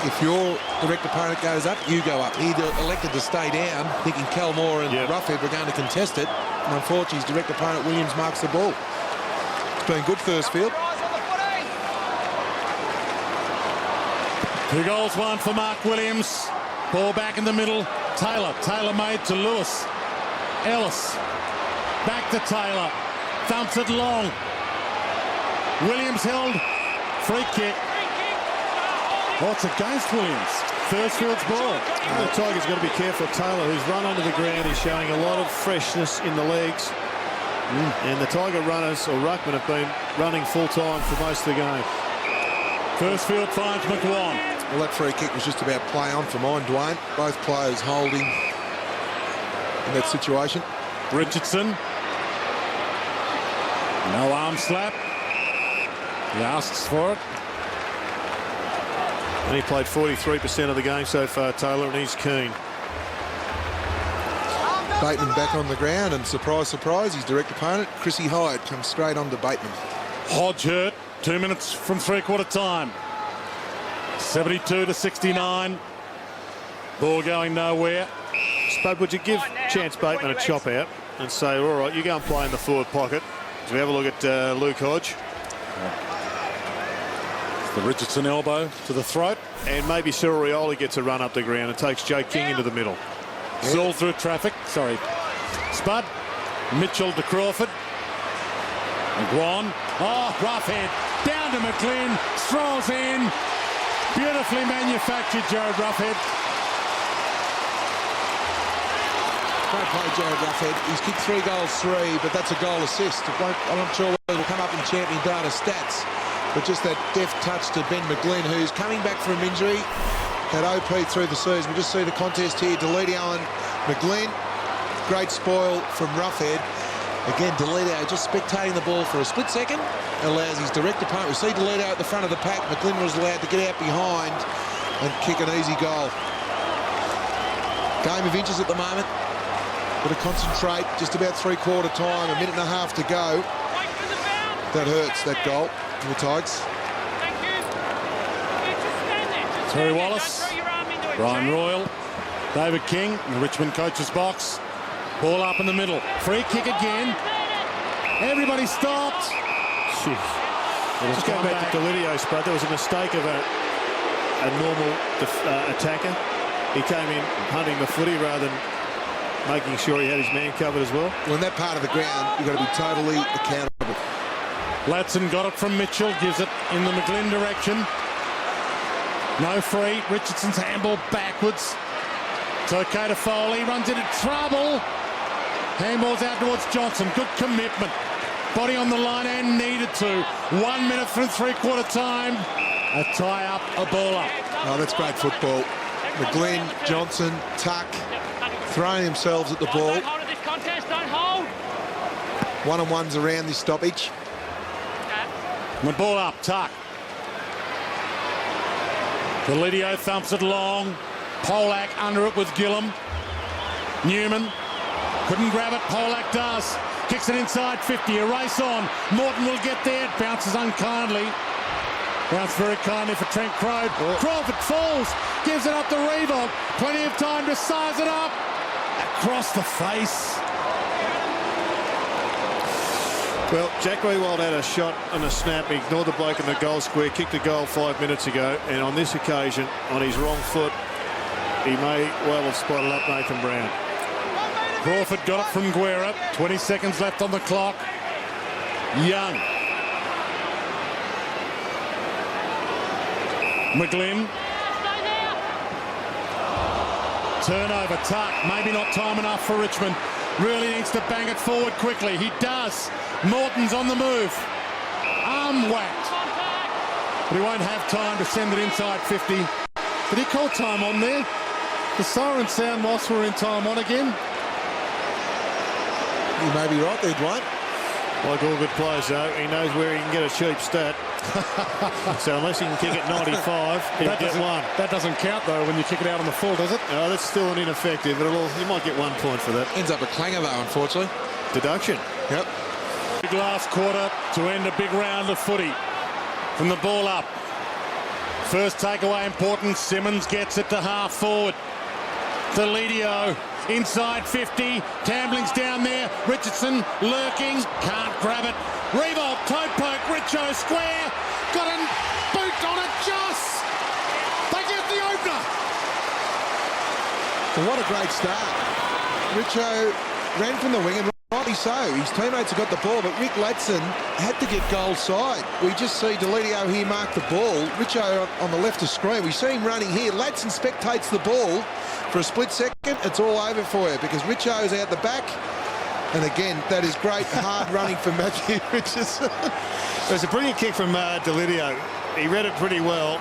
if your direct opponent goes up, you go up. He elected to stay down, thinking Cal Moore and Roughhead were going to contest it. And unfortunately, his direct opponent, Williams, marks the ball. It's been good, Thursfield. 2 goals, 1 for Mark Williams. Ball back in the middle. Taylor made to Lewis. Ellis. Back to Taylor. Thumps it long. Williams held. Free kick. Oh, it's against Williams. Thursfield's ball. The Tigers got to be careful. Taylor, who's run onto the ground, is showing a lot of freshness in the legs. And the Tiger runners, or ruckmen, have been running full time for most of the game. Thursfield finds McWan. Well, that free kick was just about play on for mine, Dwayne. Both players holding in that situation. Richardson. No arm slap. He asks for it. And he played 43% of the game so far, Taylor, and he's keen. Bateman back on the ground, and surprise, surprise, his direct opponent, Chrissy Hyde, comes straight on to Bateman. Hodge hurt. 2 minutes from 3/4 time. 72-69. Ball going nowhere. Spud, would you give Chance Bateman a chop out and say, all right, you go and play in the forward pocket? So we have a look at Luke Hodge. The Richardson elbow to the throat. And maybe Cyril Rioli gets a run up the ground and takes Joe King into the middle. Saul through traffic. Sorry. Spud. Mitchell to Crawford. McGuan. Oh, rough head. Down to McLean. Strolls in. Beautifully manufactured, Jared Roughhead. Great play, Jared Roughhead. He's kicked 3 goals, 3, but that's a goal assist. I'm not sure whether it'll come up in champion data stats, but just that deft touch to Ben McGlynn, who's coming back from injury. Had OP through the season. We just see the contest here. Deledio and McGlynn. Great spoil from Roughhead. Again, Deledio just spectating the ball for a split second. Allows his direct opponent. We see Deledio at the front of the pack. McGlynn was allowed to get out behind and kick an easy goal. Game of inches at the moment. Got to concentrate. Just about 3/4 time. A minute and a half to go. That hurts, that goal. The Tigers. Terry Wallace. Brian Royal. David King in the Richmond coach's box. Ball up in the middle. Free kick again. Everybody stopped. Just going back to Delidio's spot, there was a mistake of a normal attacker. He came in hunting the footy rather than making sure he had his man covered as well. Well, in that part of the ground, you've got to be totally accountable. Latson got it from Mitchell, gives it in the McGlynn direction. No free. Richardson's handball backwards. It's okay to Foley. Runs into trouble. Handball's out towards Johnson. Good commitment. Body on the line and needed to. 1 minute through 3/4 time. A tie up, a ball up. Oh, that's great football. McGlynn, Johnson, Tuck, throwing themselves at the ball. Don't hold at this contest, don't hold. One-on-ones around this stoppage. The ball up, Tuck. Deledio thumps it long. Polak under it with Gillum. Newman couldn't grab it. Polak does. Kicks it inside 50. A race on. Morton will get there. It bounces unkindly. Bounced very kindly for Trent Crowe. Crawford falls. Gives it up to Revolt. Plenty of time to size it up. Across the face. Well, Jack Rewald had a shot and a snap. He ignored the bloke in the goal square, kicked a goal 5 minutes ago, and on this occasion, on his wrong foot, he may well have spotted up Nathan Brown. Crawford got it from Guerra. 20 seconds left on the clock. Young. McGlynn. Turnover, Tuck. Maybe not time enough for Richmond. Really needs to bang it forward quickly. He does. Morton's on the move. Arm whacked. But he won't have time to send it inside 50. Did he call time on there? The siren sound whilst we're in time on again. You may be right there, Dwight. Like all good players, though, he knows where he can get a cheap stat. So unless he can kick it 95, he'll get one. That doesn't count, though, when you kick it out on the full, does it? Oh, that's still an ineffective, but you might get 1 point for that. Ends up a clanger, though, unfortunately. Deduction. Yep. Big last quarter to end a big round of footy. From the ball up. First takeaway important. Simmons gets it to half forward. Deledio inside 50. Tambling's down there. Richardson lurking. Can't grab it. Revolt, toe poke. Richo square. Got a boot on it. Joss. They get the opener. Well, what a great start. Richo ran from the wing, and rightly so. His teammates have got the ball, but Rick Latson had to get goal side. We just see Deledio here mark the ball. Richo on the left of screen. We see him running here. Latson spectates the ball for a split second. It's all over for you because Richo's out the back. And again, that is great hard running from Matthew Richardson. It was a brilliant kick from Deledio. He read it pretty well.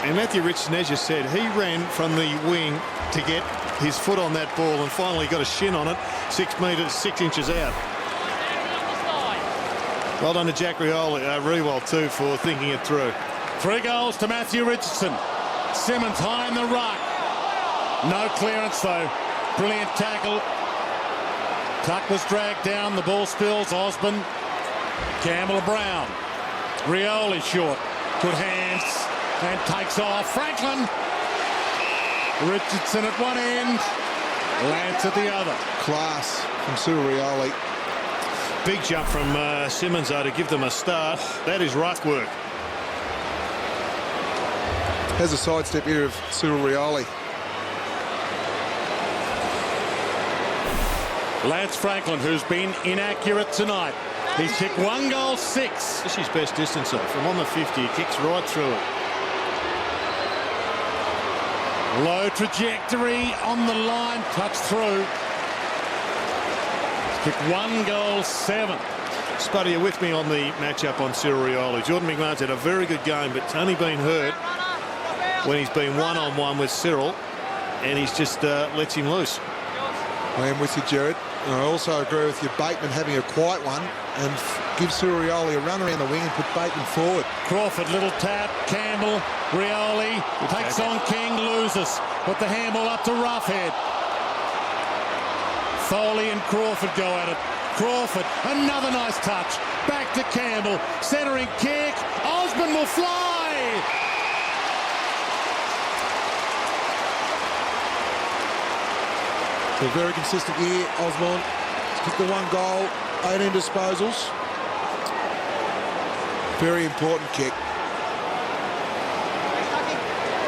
And Matthew Richardson, as you said, he ran from the wing to get his foot on that ball and finally got a shin on it 6 metres, 6 inches out. Well done to Jack Rewald too for thinking it through. 3 goals to Matthew Richardson. Simmons high in the ruck. No clearance though. Brilliant tackle. Tuck was dragged down. The ball spills. Osborne. Campbell Brown. Rioli short. Good hands. And takes off. Franklin. Richardson at one end. Lance at the other. Class from Cyril Rioli. Big jump from Simmons though to give them a start. That is ruck work. Has a sidestep here of Cyril Rioli. Lance Franklin, who's been inaccurate tonight. He's kicked 1 goal, 6. This is his best distance, though. From on the 50, he kicks right through it. Low trajectory on the line, touch through. He's kicked 1 goal, 7. Spuddy, you're with me on the matchup on Cyril Rioli. Jordan McMahon's had a very good game, but it's only been hurt when he's been one-on-one with Cyril, and he's just lets him loose. I am with you, Jared. And I also agree with you, Bateman having a quiet one and give Cyril Rioli a run around the wing and put Bateman forward. Crawford, little tap. Campbell, Rioli takes on King, loses. Put the handball up to Roughhead. Foley and Crawford go at it. Crawford, another nice touch. Back to Campbell, centering kick. Osborne will fly. A very consistent year, Osborne. He's kicked the 1 goal, 18 disposals. Very important kick.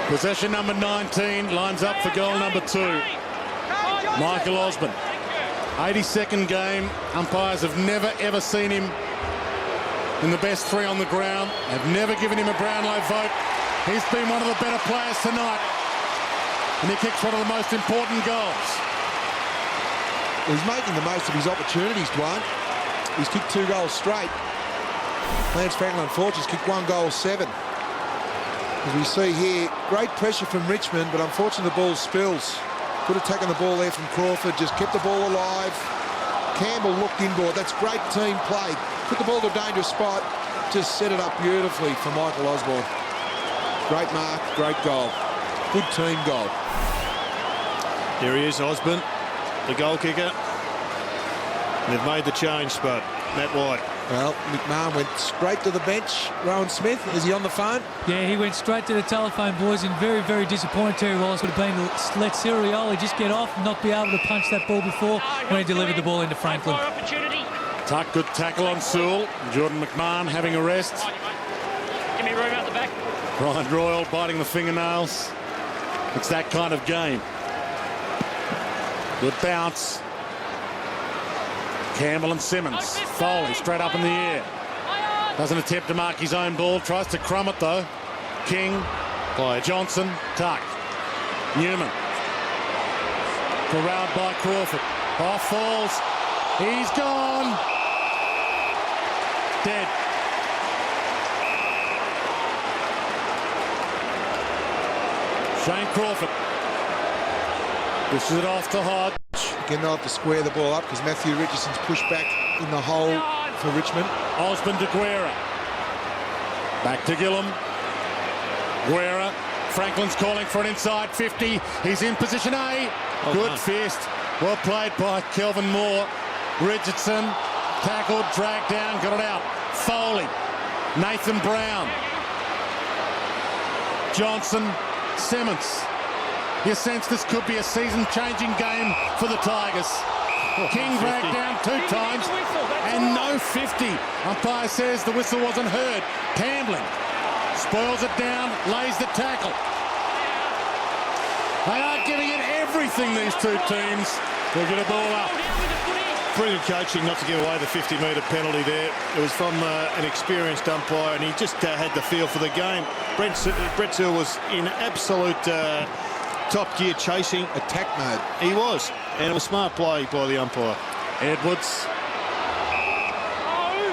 Possession number 19 lines up for goal number 2. Michael Osborne. 82nd game. Umpires have never ever seen him in the best 3 on the ground. Have never given him a Brownlow vote. He's been one of the better players tonight. And he kicks one of the most important goals. He's making the most of his opportunities, Dwayne. He's kicked 2 goals straight. Lance Franklin, unfortunately, has kicked 1 goal, 7. As we see here, great pressure from Richmond, but unfortunately the ball spills. Good attack on the ball there from Crawford, just kept the ball alive. Campbell looked inboard. That's great team play. Put the ball to a dangerous spot, just set it up beautifully for Michael Osborne. Great mark, great goal. Good team goal. Here he is, Osborne, the goal kicker. And they've made the change, Spud. Matt White. Well, McMahon went straight to the bench. Rowan Smith, is he on the phone? Yeah, he went straight to the telephone, boys, and very, very disappointed. Terry Wallace would have been to let Cyril Rioli just get off and not be able to punch that ball before when he delivered the ball into Franklin. Tuck, good tackle on Sewell. Jordan McMahon having a rest. Give me room out the back. Brian Royal biting the fingernails. It's that kind of game. Good bounce. Campbell and Simmons. Foley straight up in the air. Doesn't attempt to mark his own ball. Tries to crumb it though. King. By Johnson. Tuck. Newman. Corralled by Crawford. Off falls. He's gone. Dead. Shane Crawford. Dishes it off to Hodge. Again, they'll have to square the ball up because Matthew Richardson's pushed back in the hole for Richmond. Osborne to Guerra. Back to Gillum. Guerra. Franklin's calling for an inside 50. He's in position A. Good fist. Well played by Kelvin Moore. Richardson tackled, dragged down, got it out. Foley. Nathan Brown. Johnson. Simmons. You sense this could be a season-changing game for the Tigers. King dragged down 2 times and no 50. Umpire says the whistle wasn't heard. Tambling spoils it down, lays the tackle. They are giving it everything, these 2 teams. They'll get a ball up. Brilliant coaching not to give away the 50-metre penalty there. It was from an experienced umpire, and he just had the feel for the game. Brett Sewell was in absolute top gear chasing. Attack mode. He was. And it was smart play by the umpire. Edwards.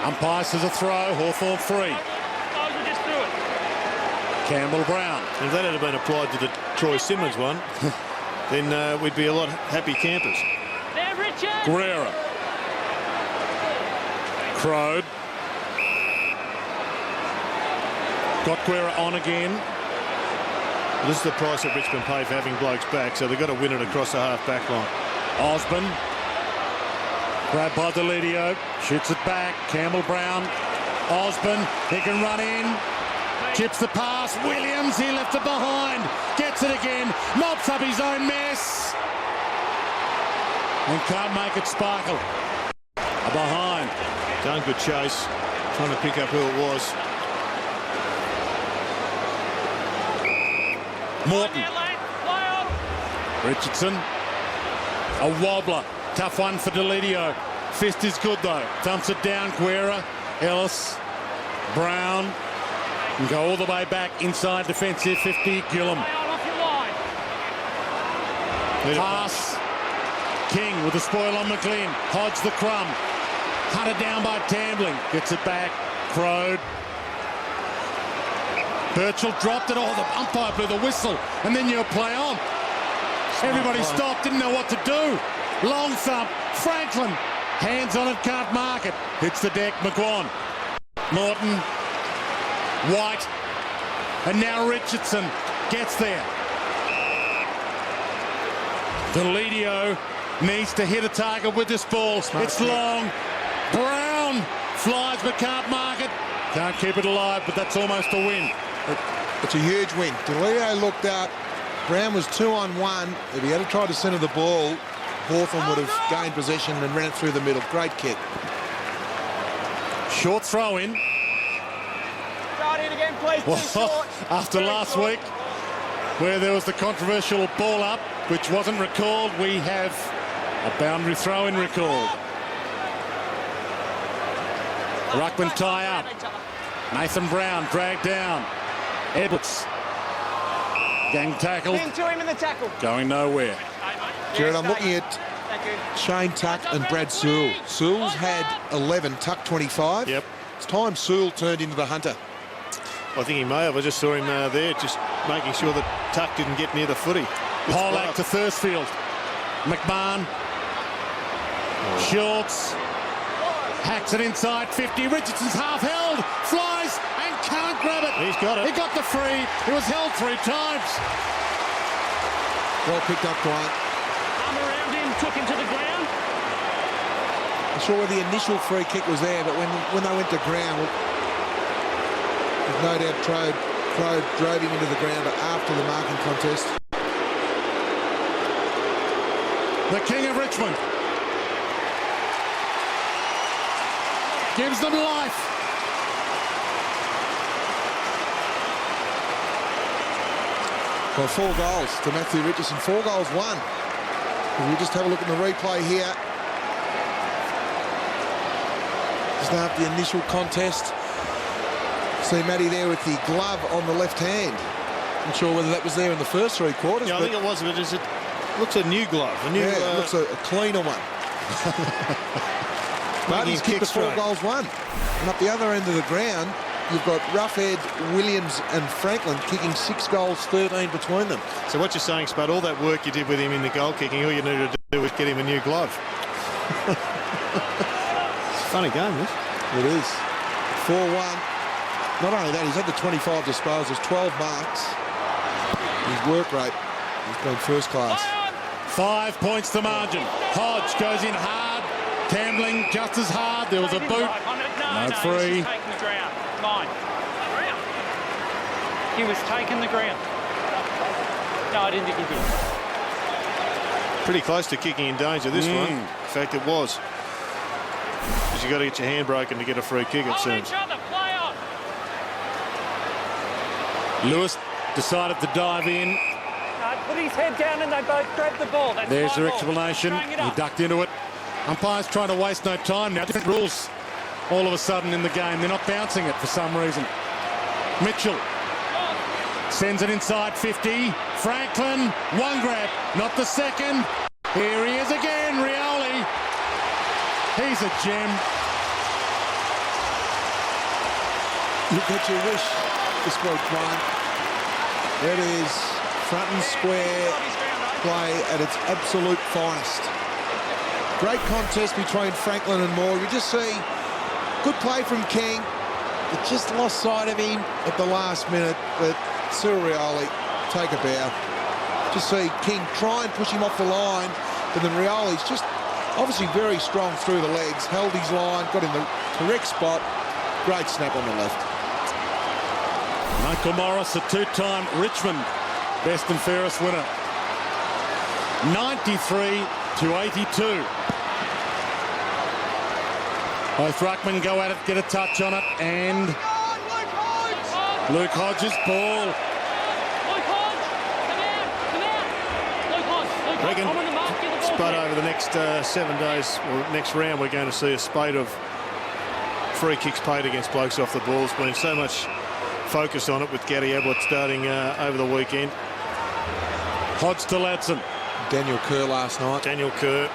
Umpire says a throw. Hawthorn free. Campbell Brown. If that had been applied to the Troy Simmons one, then we'd be a lot happy campers. Guerra. Crowed. Got Guerra on again. This is the price that Richmond pay for having blokes back, so they've got to win it across the half-back line. Osborne. Grabbed by Delidio. Shoots it back. Campbell Brown. Osborne. He can run in. Chips the pass. Williams. He left it behind. Gets it again. Mops up his own mess. And can't make it sparkle. Behind. Done good chase. Trying to pick up who it was. Morton. Now, lad. Play on. Richardson. A wobbler. Tough one for Deledio. Fist is good though. Thumps it down. Guerra. Ellis. Brown. And go all the way back inside defensive 50. Gillum. Play on off your line. Pass. King with the spoil on McLean. Hodge the crumb. Hunted down by Tambling. Gets it back. Crowed. Birchall dropped it. Oh, the umpire blew the whistle. And then you play on. Everybody stopped, didn't know what to do. Long thump. Franklin. Hands on it, can't mark it. Hits the deck. McGuan. Morton. White. And now Richardson gets there. Deledio needs to hit a target with this ball. It's long. Brown flies but can't mark it. Can't keep it alive, but that's almost a win. It's a huge win. Deledio looked up. Brown was 2-on-1. If he had tried to centre the ball, Hawthorn would have gained possession and ran it through the middle. Great kick. Short throw in. Start in again, please. Too short. After Very last short. week, where there was the controversial ball up, which wasn't recalled, we have a boundary throw in recalled. Ruckman tie up. Nathan Brown dragged down. Edwards. Gang tackled. Into him in the tackle. Going nowhere. Jared, I'm looking at Thank you. Shane Tuck and Brad Sewell. Sewell's had 11, Tuck 25. Yep. It's time Sewell turned into the hunter. I think he may have. I just saw him there, just making sure that Tuck didn't get near the footy. Pollack to Thursfield. McMahon. Schultz. Hacks it inside 50. Richardson's half held. Flies and can't grab it. He's got it. He got the free. He was held 3 times. Well picked up, Grant. Arm around him, took him to the ground. I'm sure the initial free kick was there, but when they went to ground, there's no doubt Crowd drove him into the ground after the marking contest. The king of Richmond gives them life. Well, 4 goals to Matthew Richardson. 4 goals, 1. If we just have a look at the replay here. Just after the initial contest. See Matty there with the glove on the left hand. Not sure whether that was there in the first 3 quarters. Yeah, I think it was, but it looks a new glove. It looks a cleaner one. But he's kicked the 4 goals, 1. And up the other end of the ground, you've got Roughhead, Williams and Franklin kicking 6 goals, 13 between them. So what you're saying, Spud, all that work you did with him in the goal kicking, all you needed to do was get him a new glove. It's a funny game, this. It is. 4-1. Not only that, he's had the 25 disposals, 12 marks. His work rate has been first class. 5 points to margin. Hodge goes in hard. Tambling just as hard. There was a boot. No, free. He was taking the ground. Mine. He was taking the ground. No, I didn't think he did. Pretty close to kicking in danger, this one. In fact, it was. Because you've got to get your hand broken to get a free kick, it Hold seems. each other. Play on. Lewis decided to dive in. Put his head down and they both grabbed the ball. That's There's my the ball. explanation. Throwing it He up. ducked into it. Umpire's trying to waste no time now. Different rules all of a sudden in the game. They're not bouncing it for some reason. Mitchell sends it inside 50. Franklin, 1 grab, not the second. Here he is again, Rioli. He's a gem. Look at your wish this week, Brian. It is front and square play at its absolute finest. Great contest between Franklin and Moore. You just see good play from King. They just lost sight of him at the last minute, but Cyril Rioli take a bow. Just see King try and push him off the line, but then Rioli's just obviously very strong through the legs, held his line, got in the correct spot. Great snap on the left. Michael Morris, a 2-time Richmond best and fairest winner. 93-82. Both ruckmen go at it, get a touch on it, and Luke Hodges' ball. Luke Hodge. reckon, I'm on the mark, get the ball Spud, back. over the next 7 days, or next round, we're going to see a spate of free kicks paid against blokes off the ball. There's been so much focus on it with Gary Ablett starting over the weekend. Hodge to Ladson. Daniel Kerr last night. Daniel Kerr.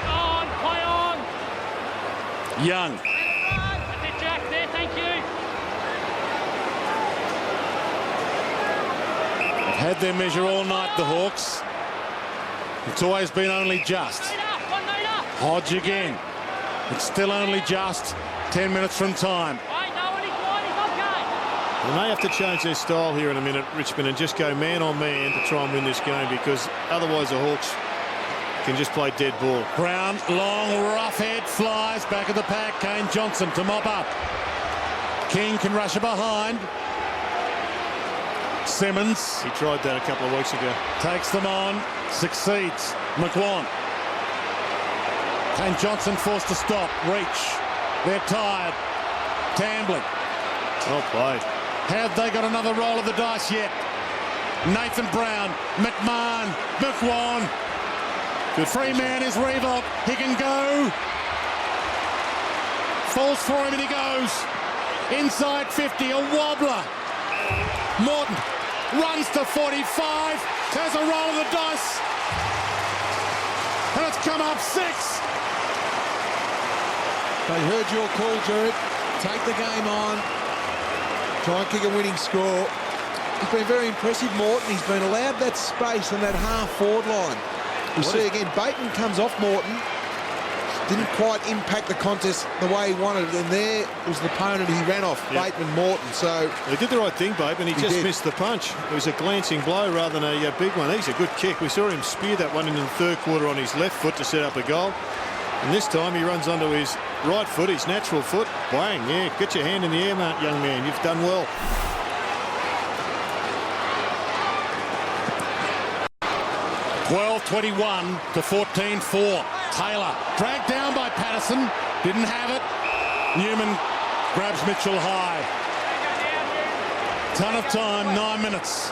On, play on. Young. That's it, Jack. There, thank you. Had their measure all night, the Hawks. It's always been only just. 1 metre. Hodge again. It's still only just 10 minutes from time. I know when he's wide, he's okay. They may have to change their style here in a minute, Richmond, and just go man on man to try and win this game, because otherwise the Hawks can just play dead ball. Brown, long, rough head, flies back of the pack. Kane Johnson to mop up. King can rush it behind. Simmons He tried that a couple of weeks ago. takes them on, succeeds. McWan. Kane Johnson forced to stop. Reach. They're tired. Tambling. Well played. Have they got another roll of the dice yet? Nathan Brown, McMahon, McWan. Good Free man is Reebok. He can go. Falls for him and he goes. Inside 50, a wobbler. Morton runs to 45. Has a roll of the dice. And it's come up 6. They heard your call, Jared. Take the game on. Try and kick a winning score. He's been very impressive, Morton. He's been allowed that space and that half-forward line. We see again, Bateman comes off Morton. Didn't quite impact the contest the way he wanted. And there was the opponent he ran off, Yep. Bateman Morton. So He did the right thing, Bateman. He just did. missed the punch. It was a glancing blow rather than a big one. He's a good kick. We saw him spear that one in the third quarter on his left foot to set up a goal. And this time he runs onto his right foot, his natural foot. Bang, yeah, get your hand in the air, mate, young man. You've done well. (12:21 to 14:4). Taylor dragged down by Patterson. Didn't have it. Newman grabs Mitchell high. Ton of time, 9 minutes.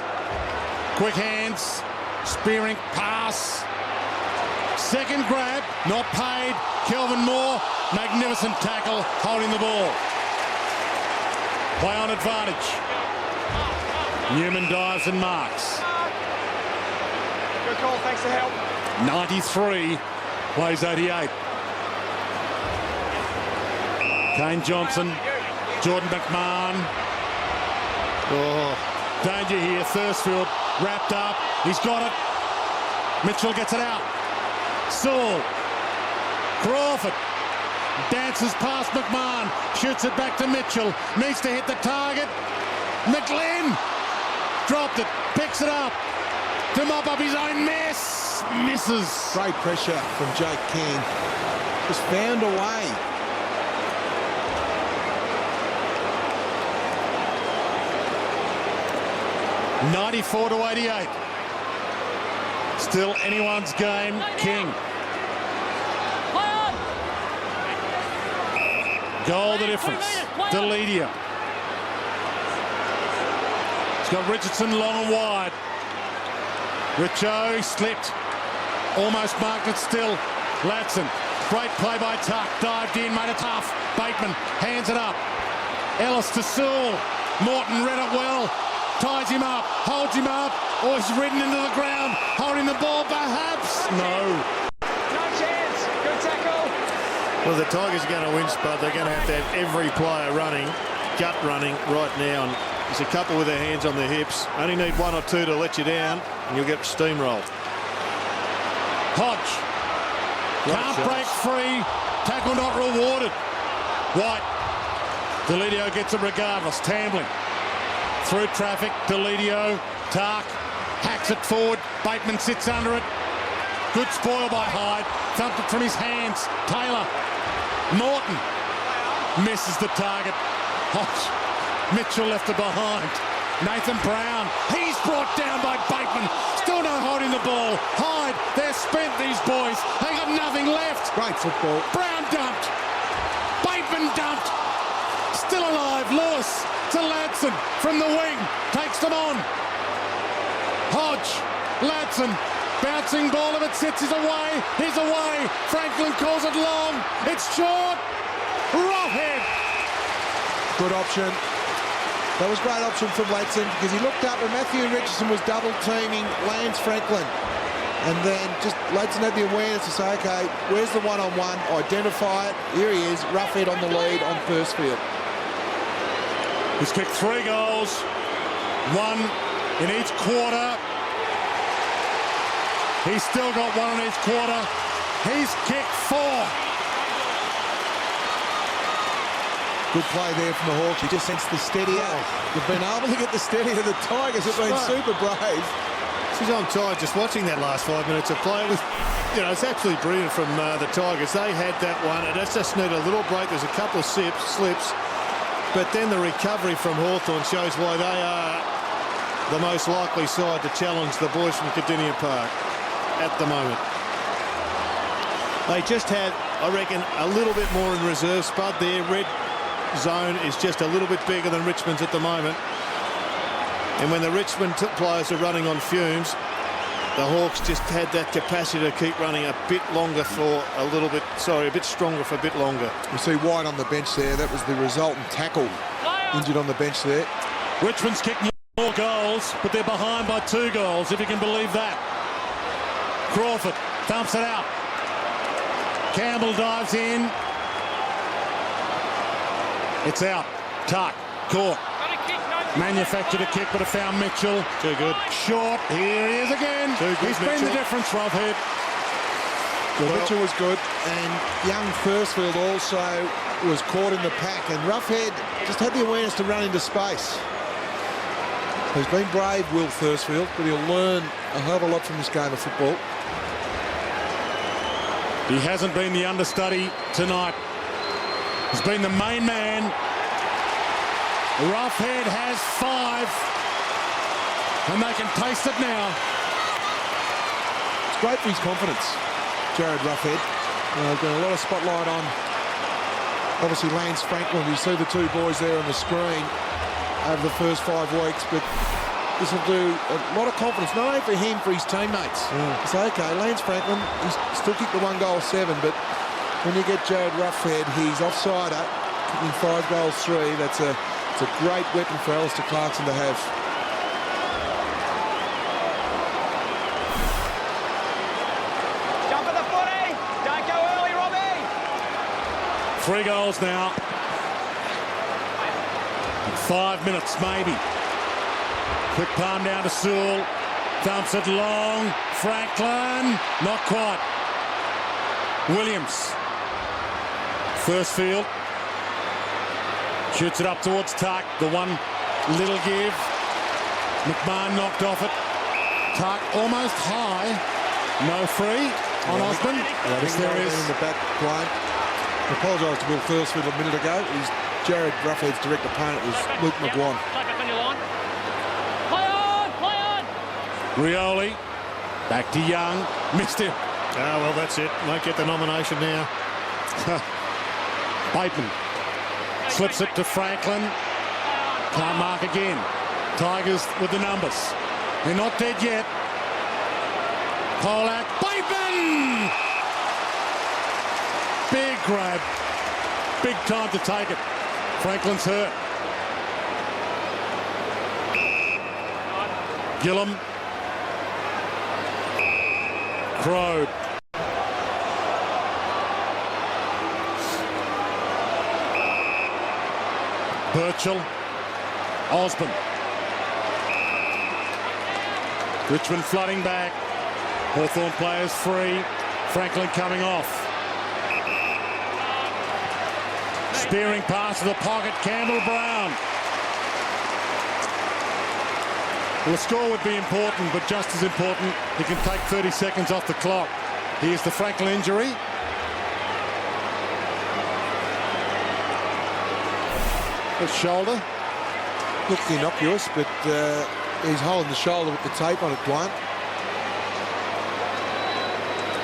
Quick hands. Spearing pass. Second grab, not paid. Kelvin Moore, magnificent tackle, holding the ball. Play on advantage. Newman dives and marks. Good call, thanks for help. 93, plays 88. Kane Johnson, Jordan McMahon. Oh, Danger here, Thursfield wrapped up. He's got it. Mitchell gets it out. Saul. Crawford dances past McMahon. Shoots it back to Mitchell. Needs to hit the target. McGlynn dropped it. Picks it up. To mop up his own mess. Misses. great pressure from Jake King. Just found a way. (94 to 88). Still anyone's game. King. Play on. Goal the difference. Deledia. He's got Richardson long and wide. Richo slipped. Almost marked it still. Ladson. Great play by Tuck. Dived in, made it tough. Bateman hands it up. Ellis to Sewell. Morton read it well. Ties him up. Holds him up. Or he's ridden into the ground. Holding the ball perhaps. No. No chance. Good tackle. well, the Tigers are going to win, Spud. They're going to have every player running, gut running right now. And there's a couple with their hands on their hips. Only need one or two to let you down, and you'll get steamrolled. Hodge. Can't break free. Tackle not rewarded. White. Deledio gets it regardless. Tambling. Through traffic. Deledio. Tark. Hacks it forward. Bateman sits under it. Good spoil by Hyde. Thumped it from his hands. Taylor. Morton. Misses the target. Hodge. Mitchell left it behind. Nathan Brown. He's brought down by Bateman. Still no holding the ball. Hyde. They're spent, these boys. They got nothing left. Great football. Brown dumped. Bateman dumped. Still alive. Lewis to Ladson from the wing. Takes them on. Hodge. Ladson. Bouncing ball, if it sits, is away. He's away. Franklin calls it long. It's short. Roughhead. Good option. That was a great option from Ladson because he looked up and Matthew Richardson was double teaming Lance Franklin. And then just Ladson had the awareness to say, okay, where's the one-on-one? Identify it. Here he is, Roughhead on the lead on first field. He's kicked 3 goals, 1 in each quarter. He's still got 1 in each quarter. He's kicked 4. Good play there from the Hawks. You just sense the steady out. They've been able to get the steady of the Tigers. Have been super brave. Geez, I'm tired just watching that last 5 minutes of play. It was, it's absolutely brilliant from the Tigers. They had that one. It just needed a little break. There's a couple of slips. But then the recovery from Hawthorn shows why they are the most likely side to challenge the boys from Cardinia Park at the moment. They just had, I reckon, a little bit more in reserve. Spud there, red zone is just a little bit bigger than Richmond's at the moment. And when the Richmond players are running on fumes, the Hawks just had that capacity to keep running a bit longer for a bit stronger for a bit longer. You see White on the bench there. That was the resultant tackle. Injured on the bench there. Richmond's kicked more goals, but they're behind by 2 goals, if you can believe that. Crawford thumps it out. Campbell dives in. It's out. Tuck. Caught. Manufactured a kick, but it found Mitchell. Too good. Short. Here he is again. Too good, He's been the difference, Roughhead. Well, Mitchell was good, and young Firstfield also was caught in the pack, and Roughhead just had the awareness to run into space. He's been brave, Will Firstfield, but he'll learn a hell of a lot from this game of football. He hasn't been the understudy tonight. He's been the main man. Roughhead has 5, and they can taste it now. It's great for his confidence, Jared Roughhead. There's been a lot of spotlight on, obviously, Lance Franklin. You see the 2 boys there on the screen over the first 5 weeks, but this will do a lot of confidence, not only for him, for his teammates. It's okay, Lance Franklin, he's still kicked the 1 goal 7, but when you get Jared Roughhead, he's offsider, kicking 5 goals 3. It's a great weapon for Alistair Clarkson to have. Jump at the footy. Don't go early, Robbie. 3 goals now. 5 minutes, maybe. Quick palm down to Sewell. Dumps it long. Franklin. Not quite. Williams. Firstfield. Shoots it up towards Tuck. The one little give. McMahon knocked off it. Tuck almost high. No free on Osborne. Yes, there is. In the back line. I apologise to Will Firstfield a minute ago. Jared Roughhead's direct opponent was Luke McGuan. Play on! Rioli. Back to Young. Missed him. Ah, well, that's it. Won't get the nomination now. Bateman. Slips it to Franklin. Can't mark again. Tigers with the numbers. They're not dead yet. Polak. Bateman! Big grab. Big time to take it. Franklin's hurt. Gillum. Crowd. Birchall. Osborne. Richmond flooding back. Hawthorn players free. Franklin coming off. Spearing pass to the pocket. Campbell Brown. Well, the score would be important, but just as important, he can take 30 seconds off the clock. Here's the Franklin injury. His shoulder. Looked innocuous, but he's holding the shoulder with the tape on it, Dwayne.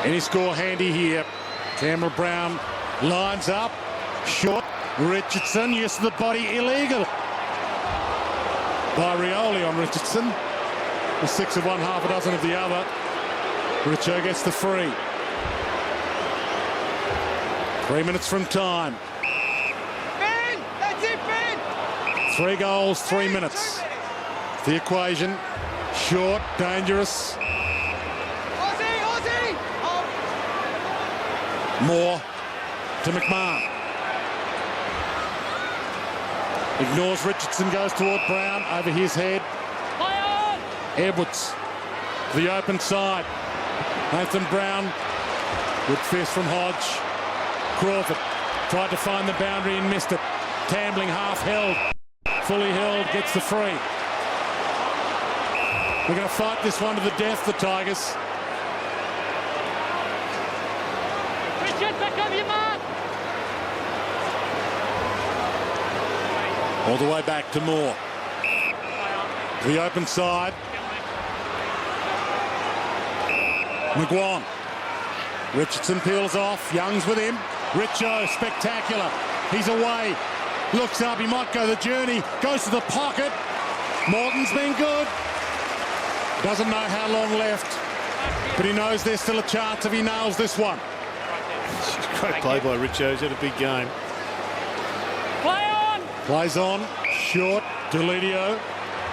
Any score handy here. Campbell Brown lines up. Short. Richardson, use of the body, illegal. By Rioli on Richardson. The 6 of one, half a dozen of the other. Richo gets the free. 3 minutes from time. Ben! That's it, Ben! 3 goals, 3 minutes. The equation. Short, dangerous. Aussie! Aussie! Oh, Moore to McMahon. Ignores Richardson, goes toward Brown, over his head. Play on! Edwards, the open side. Nathan Brown, good fist from Hodge. Crawford tried to find the boundary and missed it. Tambling half held, fully held, gets the free. We're going to fight this one to the death, the Tigers. Richard, back over your mark! All the way back to Moore. The open side. McGuan. Richardson peels off. Young's with him. Richo, spectacular. He's away. Looks up. He might go the journey. Goes to the pocket. Morton's been good. Doesn't know how long left. But he knows there's still a chance if he nails this one. Great play by Richo. He's had a big game. Play on! Plays on. Short. Delidio.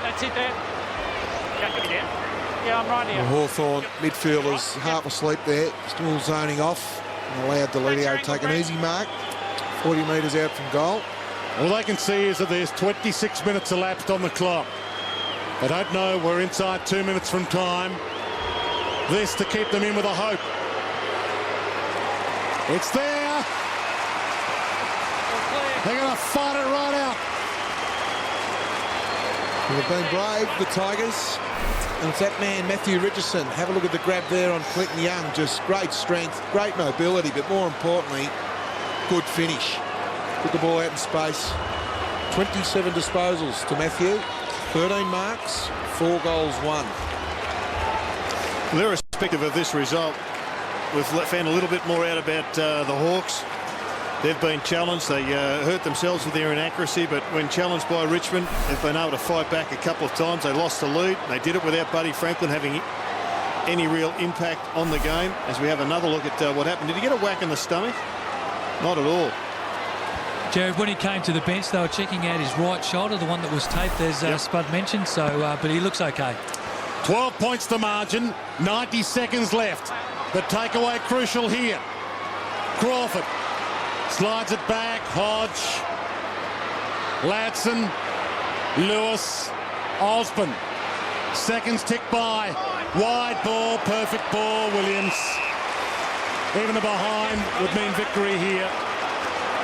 That's it there. Yeah, could be down. Yeah, I'm right here. Hawthorn midfielders half asleep there, still zoning off and allowed Delidio to take an easy mark. 40 metres out from goal. All they can see is that there's 26 minutes elapsed on the clock. They don't know we're inside 2 minutes from time. This to keep them in with a hope. It's there. They're going to fight it right out. They've been brave, the Tigers. And it's that man, Matthew Richardson. Have a look at the grab there on Clinton Young. Just great strength, great mobility, but more importantly, good finish. Put the ball out in space. 27 disposals to Matthew. 13 marks, 4 goals, 1. Irrespective of this result, we've found a little bit more out about the Hawks. They've been challenged. They hurt themselves with their inaccuracy, but when challenged by Richmond, they've been able to fight back a couple of times. They lost the lead. They did it without Buddy Franklin having any real impact on the game. As we have another look at what happened. Did he get a whack in the stomach? Not at all. Jared, when he came to the bench, they were checking out his right shoulder, the one that was taped, as Spud mentioned, so but he looks okay. 12 points the margin, 90 seconds left. The takeaway crucial here. Crawford slides it back. Hodge, Ladson, Lewis, Osborne. Seconds tick by. Wide ball, perfect ball, Williams. Even a behind would mean victory here.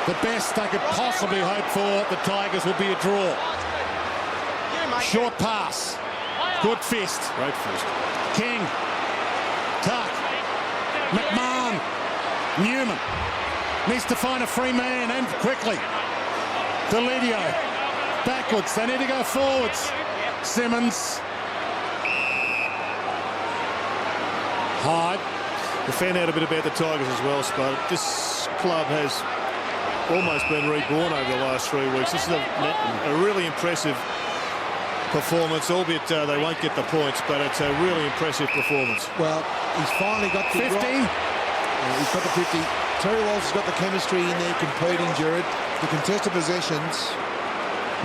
The best they could possibly hope for, the Tigers, will be a draw. Short pass. Good fist. Great fist. King. Tuck. McMahon. Newman. Needs to find a free man, and quickly. Delidio. Backwards. They need to go forwards. Simmons. Hyde. We found out a bit about the Tigers as well, Spud. This club has almost been reborn over the last 3 weeks. This is a really impressive performance, albeit they won't get the points, but it's a really impressive performance. Well, he's finally got the 50. He's got the 50. Terry Walsh has got the chemistry in there competing, Jared. The contested possessions,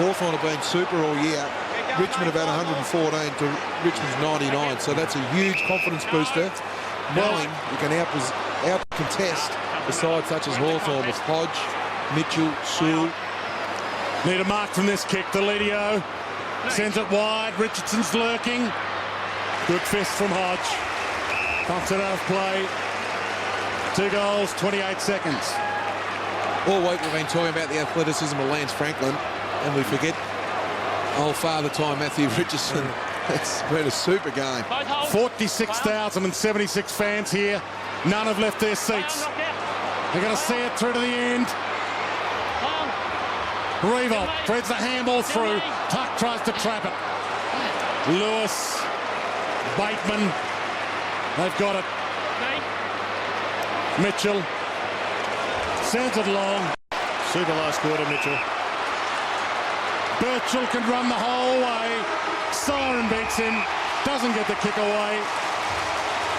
Hawthorn have been super all year. Richmond about 114 to Richmond's 99, so that's a huge confidence booster, knowing you can out-contest the side such as Hawthorn with Hodge, Mitchell, Sewell. Need a mark from this kick. Delidio sends it wide. Richardson's lurking. Good fist from Hodge. Pumps it out of play. 2 goals, 28 seconds. All week we've been talking about the athleticism of Lance Franklin, and we forget old father time Matthew Richardson. It's been a super game. 46,076 fans here. None have left their seats. They're going to see it through to the end. Revolt threads the handball through. Tuck tries to trap it. Lewis, Bateman, they've got it. Mitchell sends it long. Super last quarter, Mitchell. Birchall can run the whole way. Siren beats him. Doesn't get the kick away.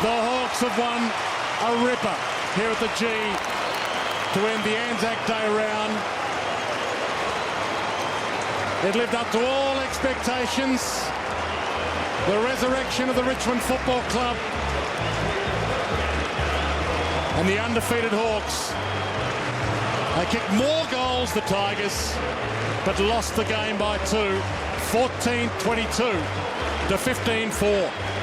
The Hawks have won a ripper here at the G to end the Anzac Day round. It lived up to all expectations. The resurrection of the Richmond Football Club. And the undefeated Hawks. They kicked more goals, the Tigers, but lost the game by 2, 14-22 to 15-4.